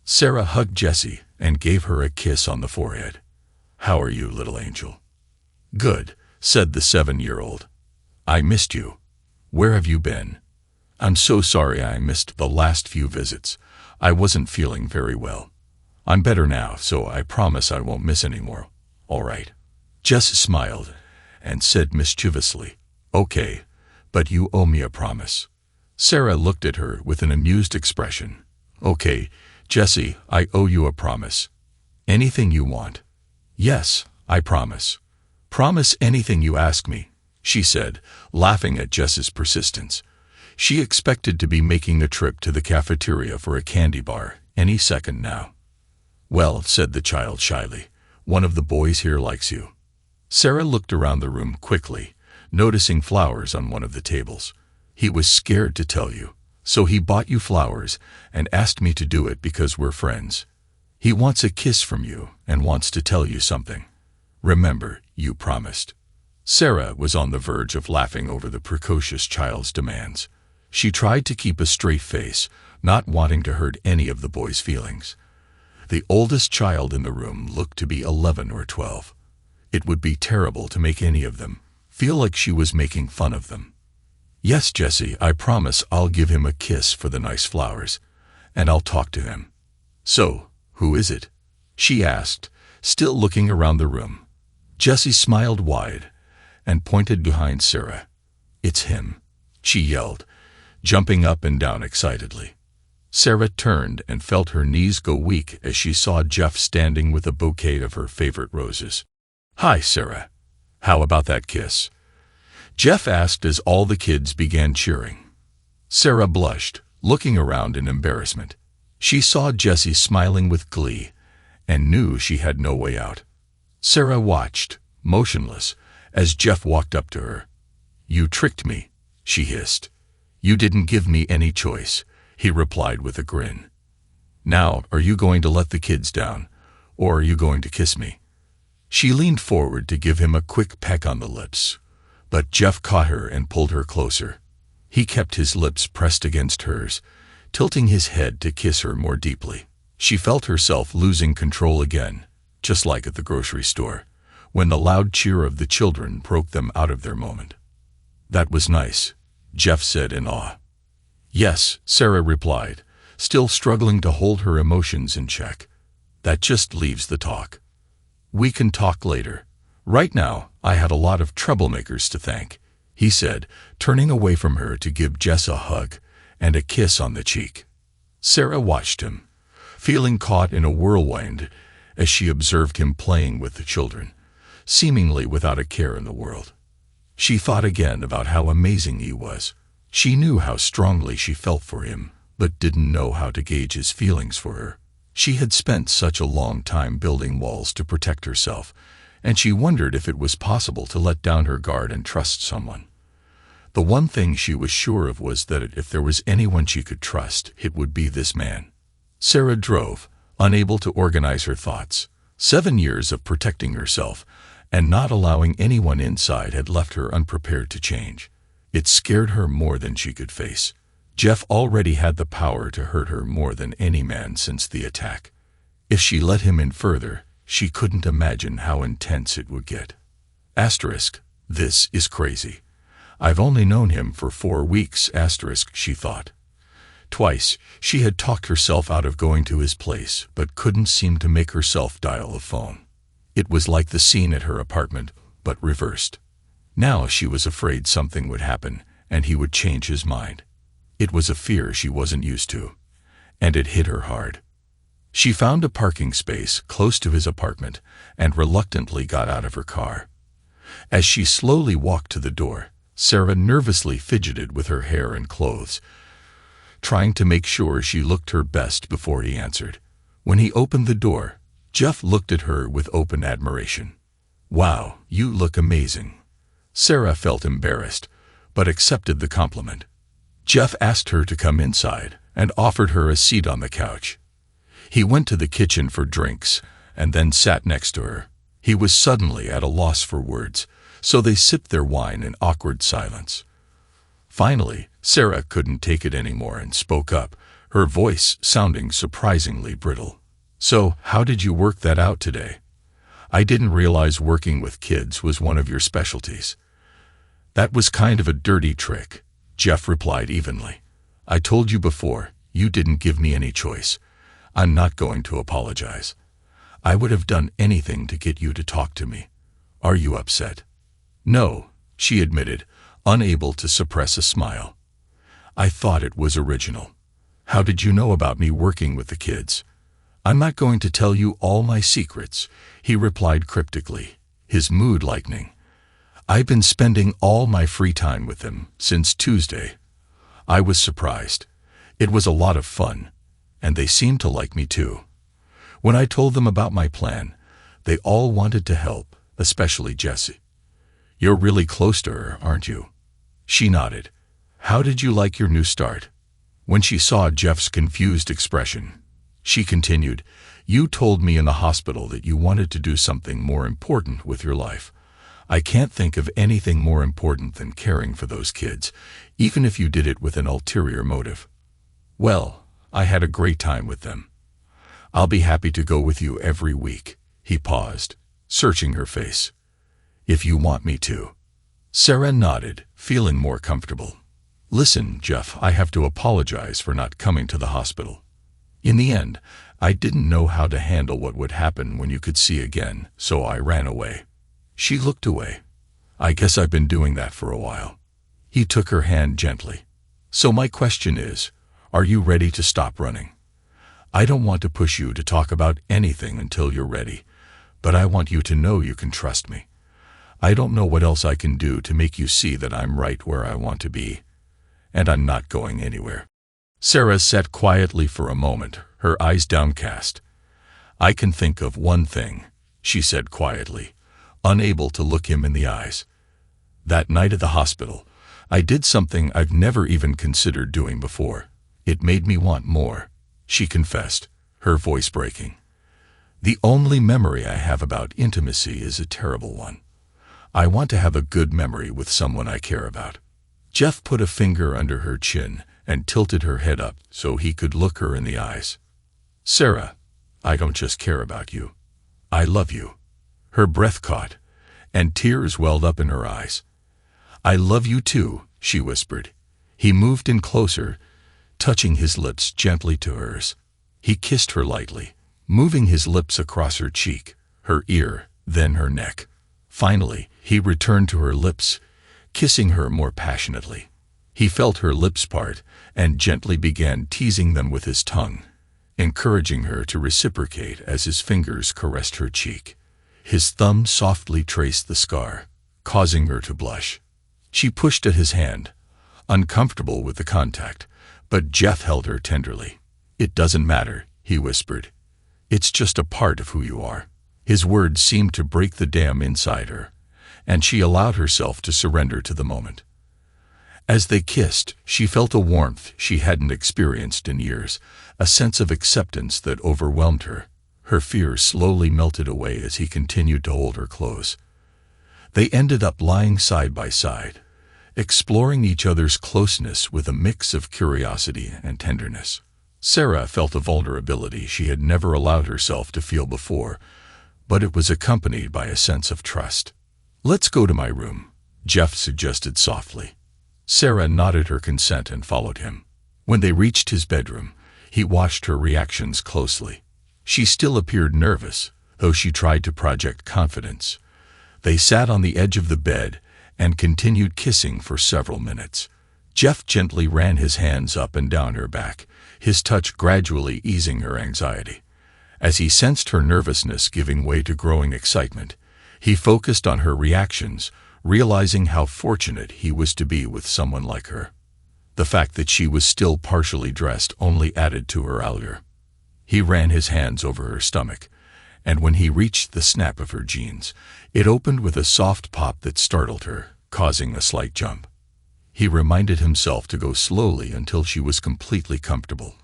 Sarah hugged Jessie and gave her a kiss on the forehead. "How are you, little angel?" "Good," said the 7-year-old. "I missed you. Where have you been?" "I'm so sorry I missed the last few visits. I wasn't feeling very well. I'm better now, so I promise I won't miss any more. All right." Jess smiled and said mischievously, "Okay, but you owe me a promise." Sarah looked at her with an amused expression. "Okay, Jessie, I owe you a promise. Anything you want." "Yes, I promise." "Promise anything you ask me," she said, laughing at Jess's persistence. She expected to be making a trip to the cafeteria for a candy bar any second now. "Well," said the child shyly, "one of the boys here likes you." Sarah looked around the room quickly, noticing flowers on one of the tables. "He was scared to tell you, so he bought you flowers and asked me to do it because we're friends. He wants a kiss from you and wants to tell you something. Remember, you promised." Sarah was on the verge of laughing over the precocious child's demands. She tried to keep a straight face, not wanting to hurt any of the boys' feelings. The oldest child in the room looked to be 11 or 12. It would be terrible to make any of them feel like she was making fun of them. "Yes, Jessie, I promise I'll give him a kiss for the nice flowers, and I'll talk to him." "So, who is it?" she asked, still looking around the room. Jessie smiled wide and pointed behind Sarah. "It's him," she yelled, jumping up and down excitedly. Sarah turned and felt her knees go weak as she saw Jeff standing with a bouquet of her favorite roses. "Hi, Sarah. How about that kiss?" Jeff asked as all the kids began cheering. Sarah blushed, looking around in embarrassment. She saw Jessie smiling with glee and knew she had no way out. Sarah watched, motionless, as Jeff walked up to her. "You tricked me," she hissed. "You didn't give me any choice," he replied with a grin. "Now, are you going to let the kids down, or are you going to kiss me?" She leaned forward to give him a quick peck on the lips, but Jeff caught her and pulled her closer. He kept his lips pressed against hers, tilting his head to kiss her more deeply. She felt herself losing control again, just like at the grocery store, when the loud cheer of the children broke them out of their moment. "That was nice," Jeff said in awe. "Yes," Sarah replied, still struggling to hold her emotions in check. "That just leaves the talk. We can talk later. Right now, I had a lot of troublemakers to thank," he said, turning away from her to give Jess a hug and a kiss on the cheek. Sarah watched him, feeling caught in a whirlwind as she observed him playing with the children, seemingly without a care in the world. She thought again about how amazing he was. She knew how strongly she felt for him, but didn't know how to gauge his feelings for her. She had spent such a long time building walls to protect herself, and she wondered if it was possible to let down her guard and trust someone. The one thing she was sure of was that if there was anyone she could trust, it would be this man. Sarah drove, unable to organize her thoughts. 7 years of protecting herself and not allowing anyone inside had left her unprepared to change. It scared her more than she could face. Jeff already had the power to hurt her more than any man since the attack. If she let him in further, she couldn't imagine how intense it would get. Asterisk, this is crazy. I've only known him for 4 weeks, asterisk, she thought. Twice, she had talked herself out of going to his place, but couldn't seem to make herself dial a phone. It was like the scene at her apartment, but reversed. Now she was afraid something would happen, and he would change his mind. It was a fear she wasn't used to, and it hit her hard. She found a parking space close to his apartment and reluctantly got out of her car. As she slowly walked to the door, Sarah nervously fidgeted with her hair and clothes, trying to make sure she looked her best before he answered. When he opened the door, Jeff looked at her with open admiration. "Wow, you look amazing." Sarah felt embarrassed, but accepted the compliment. Jeff asked her to come inside and offered her a seat on the couch. He went to the kitchen for drinks and then sat next to her. He was suddenly at a loss for words, so they sipped their wine in awkward silence. Finally, Sarah couldn't take it anymore and spoke up, her voice sounding surprisingly brittle. "So, how did you work that out today? I didn't realize working with kids was one of your specialties." "That was kind of a dirty trick," Jeff replied evenly. "I told you before, you didn't give me any choice. I'm not going to apologize. I would have done anything to get you to talk to me. Are you upset?" "No," she admitted, unable to suppress a smile. "I thought it was original. How did you know about me working with the kids?" "I'm not going to tell you all my secrets," he replied cryptically, his mood lightening. "I've been spending all my free time with them since Tuesday." I was surprised. It was a lot of fun, and they seemed to like me too. When I told them about my plan, they all wanted to help, especially Jessie. "You're really close to her, aren't you?" She nodded. "How did you like your new start?" When she saw Jeff's confused expression, she continued, "You told me in the hospital that you wanted to do something more important with your life. I can't think of anything more important than caring for those kids, even if you did it with an ulterior motive." "Well, I had a great time with them. I'll be happy to go with you every week." He paused, searching her face. "If you want me to." Sarah nodded, feeling more comfortable. "Listen, Jeff, I have to apologize for not coming to the hospital. In the end, I didn't know how to handle what would happen when you could see again, so I ran away." She looked away. "I guess I've been doing that for a while." He took her hand gently. "So my question is, are you ready to stop running? I don't want to push you to talk about anything until you're ready, but I want you to know you can trust me. I don't know what else I can do to make you see that I'm right where I want to be, and I'm not going anywhere." Sarah sat quietly for a moment, her eyes downcast. "I can think of one thing," she said quietly, unable to look him in the eyes. "That night at the hospital, I did something I've never even considered doing before. It made me want more," she confessed, her voice breaking. "The only memory I have about intimacy is a terrible one. I want to have a good memory with someone I care about." Jeff put a finger under her chin and tilted her head up so he could look her in the eyes. "Sarah, I don't just care about you. I love you." Her breath caught, and tears welled up in her eyes. "I love you too," she whispered. He moved in closer, touching his lips gently to hers. He kissed her lightly, moving his lips across her cheek, her ear, then her neck. Finally, he returned to her lips, kissing her more passionately. He felt her lips part and gently began teasing them with his tongue, encouraging her to reciprocate as his fingers caressed her cheek. His thumb softly traced the scar, causing her to blush. She pushed at his hand, uncomfortable with the contact, But Jeff held her tenderly. "It doesn't matter," he whispered. "It's just a part of who you are." His words seemed to break the dam inside her, and she allowed herself to surrender to the moment. As they kissed, she felt a warmth she hadn't experienced in years, a sense of acceptance that overwhelmed her. Her fears slowly melted away as he continued to hold her close. They ended up lying side by side, exploring each other's closeness with a mix of curiosity and tenderness. Sarah felt a vulnerability she had never allowed herself to feel before, but it was accompanied by a sense of trust. "Let's go to my room," Jeff suggested softly. Sarah nodded her consent and followed him. When they reached his bedroom, he watched her reactions closely. She still appeared nervous, though she tried to project confidence. They sat on the edge of the bed and continued kissing for several minutes. Jeff gently ran his hands up and down her back, his touch gradually easing her anxiety. As he sensed her nervousness giving way to growing excitement, he focused on her reactions, realizing how fortunate he was to be with someone like her. The fact that she was still partially dressed only added to her allure. He ran his hands over her stomach, and when he reached the snap of her jeans, it opened with a soft pop that startled her, causing a slight jump. He reminded himself to go slowly until she was completely comfortable.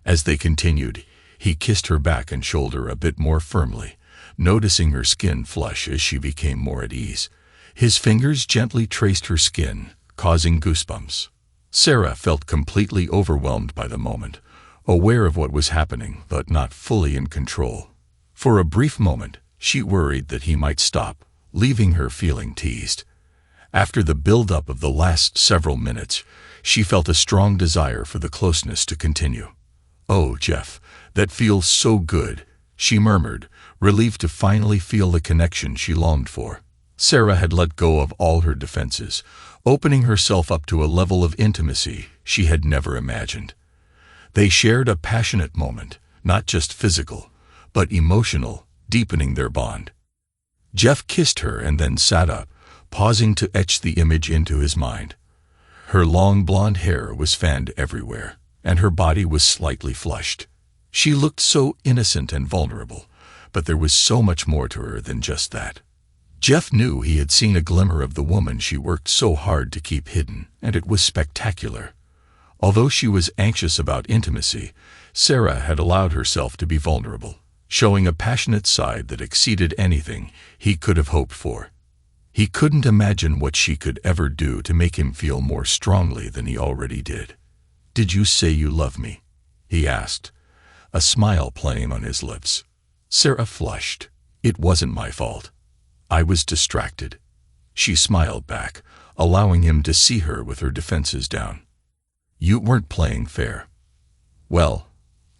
As they continued, he kissed her back and shoulder a bit more firmly, noticing her skin flush as she became more at ease. His fingers gently traced her skin, causing goosebumps. Sarah felt completely overwhelmed by the moment, aware of what was happening but not fully in control. For a brief moment, she worried that he might stop, leaving her feeling teased. After the build-up of the last several minutes, she felt a strong desire for the closeness to continue. "Oh, Jeff, that feels so good," she murmured, relieved to finally feel the connection she longed for. Sarah had let go of all her defenses, opening herself up to a level of intimacy she had never imagined. They shared a passionate moment, not just physical, but emotional, deepening their bond. Jeff kissed her and then sat up, pausing to etch the image into his mind. Her long blonde hair was fanned everywhere, and her body was slightly flushed. She looked so innocent and vulnerable, but there was so much more to her than just that. Jeff knew he had seen a glimmer of the woman she worked so hard to keep hidden, and it was spectacular. Although she was anxious about intimacy, Sarah had allowed herself to be vulnerable, showing a passionate side that exceeded anything he could have hoped for. He couldn't imagine what she could ever do to make him feel more strongly than he already did. "Did you say you love me?" he asked, a smile playing on his lips. Sarah flushed. "It wasn't my fault. I was distracted." She smiled back, allowing him to see her with her defenses down. "You weren't playing fair." "Well,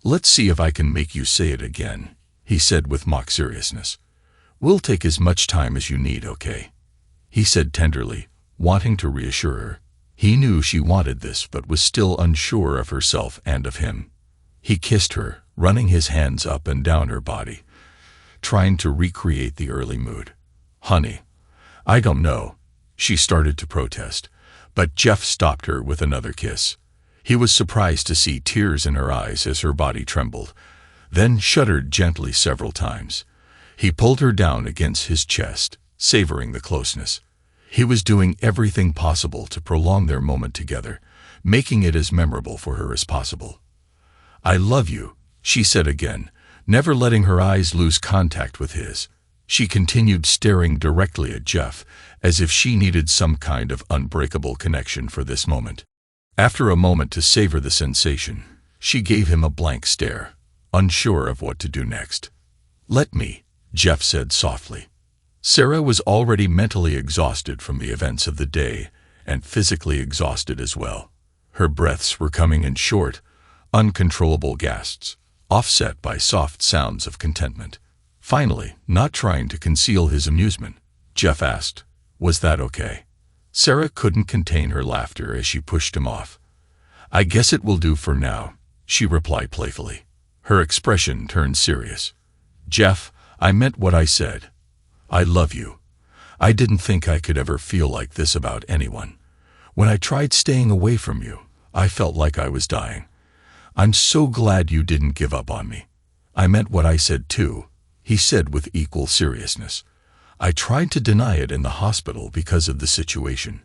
let's see if I can make you say it again," he said with mock seriousness. "We'll take as much time as you need, okay?" he said tenderly, wanting to reassure her. He knew she wanted this but was still unsure of herself and of him. He kissed her, running his hands up and down her body, trying to recreate the early mood. "Honey, I don't know," she started to protest, but Jeff stopped her with another kiss. He was surprised to see tears in her eyes as her body trembled, then shuddered gently several times. He pulled her down against his chest, savoring the closeness. He was doing everything possible to prolong their moment together, making it as memorable for her as possible. "I love you," she said again, never letting her eyes lose contact with his. She continued staring directly at Jeff, as if she needed some kind of unbreakable connection for this moment. After a moment to savor the sensation, she gave him a blank stare, unsure of what to do next. "Let me," Jeff said softly. Sarah was already mentally exhausted from the events of the day, and physically exhausted as well. Her breaths were coming in short, uncontrollable gasps, offset by soft sounds of contentment. Finally, not trying to conceal his amusement, Jeff asked, "Was that okay?" Sarah couldn't contain her laughter as she pushed him off. "I guess it will do for now," she replied playfully. Her expression turned serious. "Jeff, I meant what I said. I love you. I didn't think I could ever feel like this about anyone. When I tried staying away from you, I felt like I was dying. I'm so glad you didn't give up on me. I meant what I said too, he said with equal seriousness. I tried to deny it in the hospital because of the situation,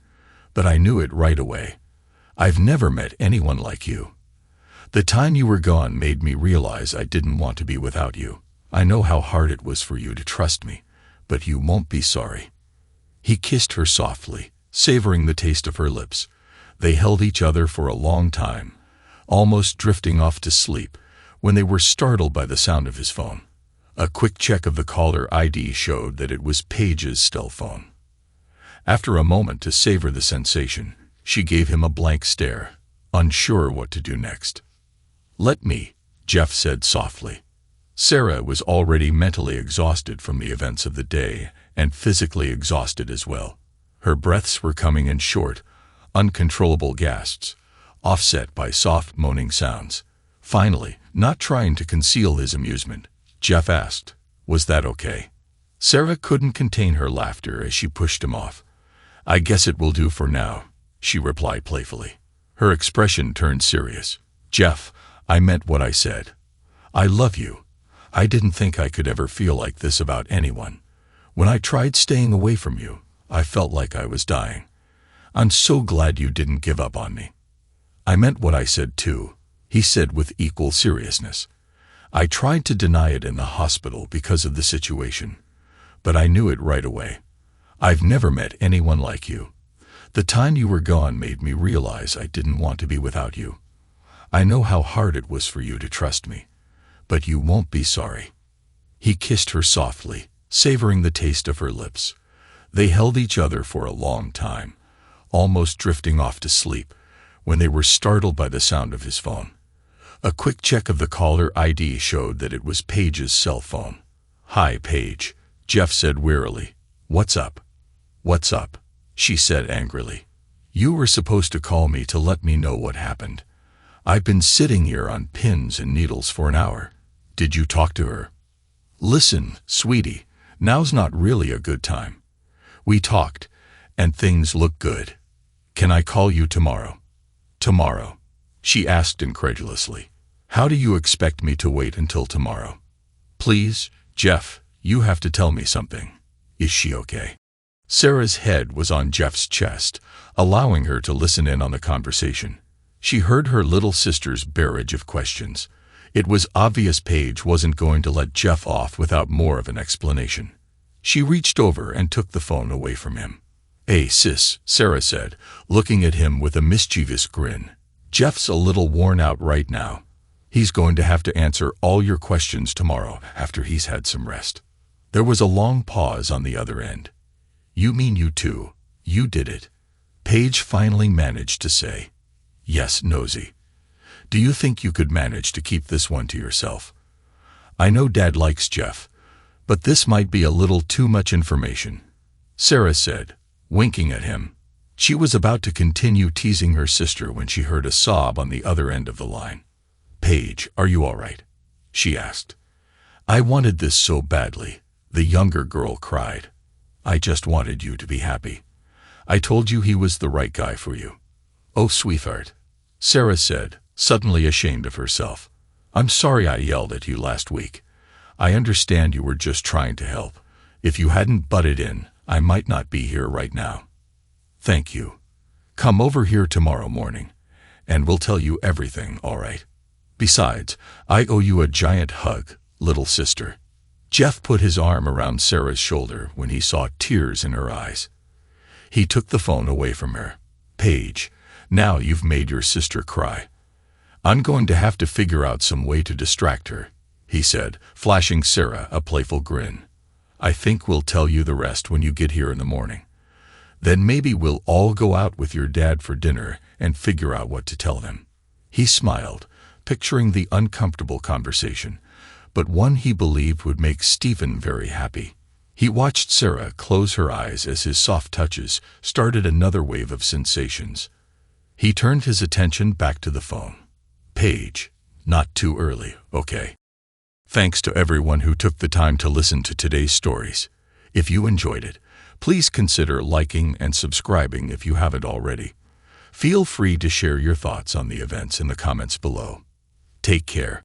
but I knew it right away. I've never met anyone like you. The time you were gone made me realize I didn't want to be without you. I know how hard it was for you to trust me, but you won't be sorry. He kissed her softly, savoring the taste of her lips. They held each other for a long time, almost drifting off to sleep, when they were startled by the sound of his phone. A quick check of the caller ID showed that it was Paige's cell phone. After a moment to savor the sensation, she gave him a blank stare, unsure what to do next. "Let me," Jeff said softly. Sarah was already mentally exhausted from the events of the day and physically exhausted as well. Her breaths were coming in short, uncontrollable gasps, offset by soft moaning sounds. Finally, not trying to conceal his amusement, Jeff asked, "Was that okay?" Sarah couldn't contain her laughter as she pushed him off. "I guess it will do for now," she replied playfully. Her expression turned serious. "Jeff, I meant what I said. I love you. I didn't think I could ever feel like this about anyone. When I tried staying away from you, I felt like I was dying. I'm so glad you didn't give up on me." "I meant what I said too," he said with equal seriousness. "I tried to deny it in the hospital because of the situation, but I knew it right away. I've never met anyone like you. The time you were gone made me realize I didn't want to be without you. I know how hard it was for you to trust me, but you won't be sorry." He kissed her softly, savoring the taste of her lips. They held each other for a long time, almost drifting off to sleep, when they were startled by the sound of his phone. A quick check of the caller ID showed that it was Paige's cell phone. "Hi, Paige," Jeff said wearily. "What's up?" "What's up?" she said angrily. "You were supposed to call me to let me know what happened. I've been sitting here on pins and needles for an hour. Did you talk to her?" "Listen, sweetie, now's not really a good time. We talked, and things look good. Can I call you tomorrow?" "Tomorrow?" she asked incredulously. "How do you expect me to wait until tomorrow? Please, Jeff, you have to tell me something. Is she okay?" Sarah's head was on Jeff's chest, allowing her to listen in on the conversation. She heard her little sister's barrage of questions. It was obvious Paige wasn't going to let Jeff off without more of an explanation. She reached over and took the phone away from him. "Hey, sis," Sarah said, looking at him with a mischievous grin. "Jeff's a little worn out right now. He's going to have to answer all your questions tomorrow after he's had some rest." There was a long pause on the other end. "You mean you too? You did it?" Paige finally managed to say. "Yes, nosy. Do you think you could manage to keep this one to yourself? I know Dad likes Jeff, but this might be a little too much information," Sarah said, winking at him. She was about to continue teasing her sister when she heard a sob on the other end of the line. "Paige, are you all right?" she asked. "I wanted this so badly," the younger girl cried. "I just wanted you to be happy. I told you he was the right guy for you." "Oh, sweetheart," Sarah said, suddenly ashamed of herself. "I'm sorry I yelled at you last week. I understand you were just trying to help. If you hadn't butted in, I might not be here right now." "Thank you. Come over here tomorrow morning, and we'll tell you everything, all right? Besides, I owe you a giant hug, little sister." Jeff put his arm around Sarah's shoulder when he saw tears in her eyes. He took the phone away from her. "Paige, now you've made your sister cry. I'm going to have to figure out some way to distract her," he said, flashing Sarah a playful grin. "I think we'll tell you the rest when you get here in the morning. Then maybe we'll all go out with your dad for dinner and figure out what to tell them." He smiled, picturing the uncomfortable conversation, but one he believed would make Stephen very happy. He watched Sarah close her eyes as his soft touches started another wave of sensations. He turned his attention back to the phone. "Paige, not too early, okay?" Thanks to everyone who took the time to listen to today's stories. If you enjoyed it, please consider liking and subscribing if you haven't already. Feel free to share your thoughts on the events in the comments below. Take care.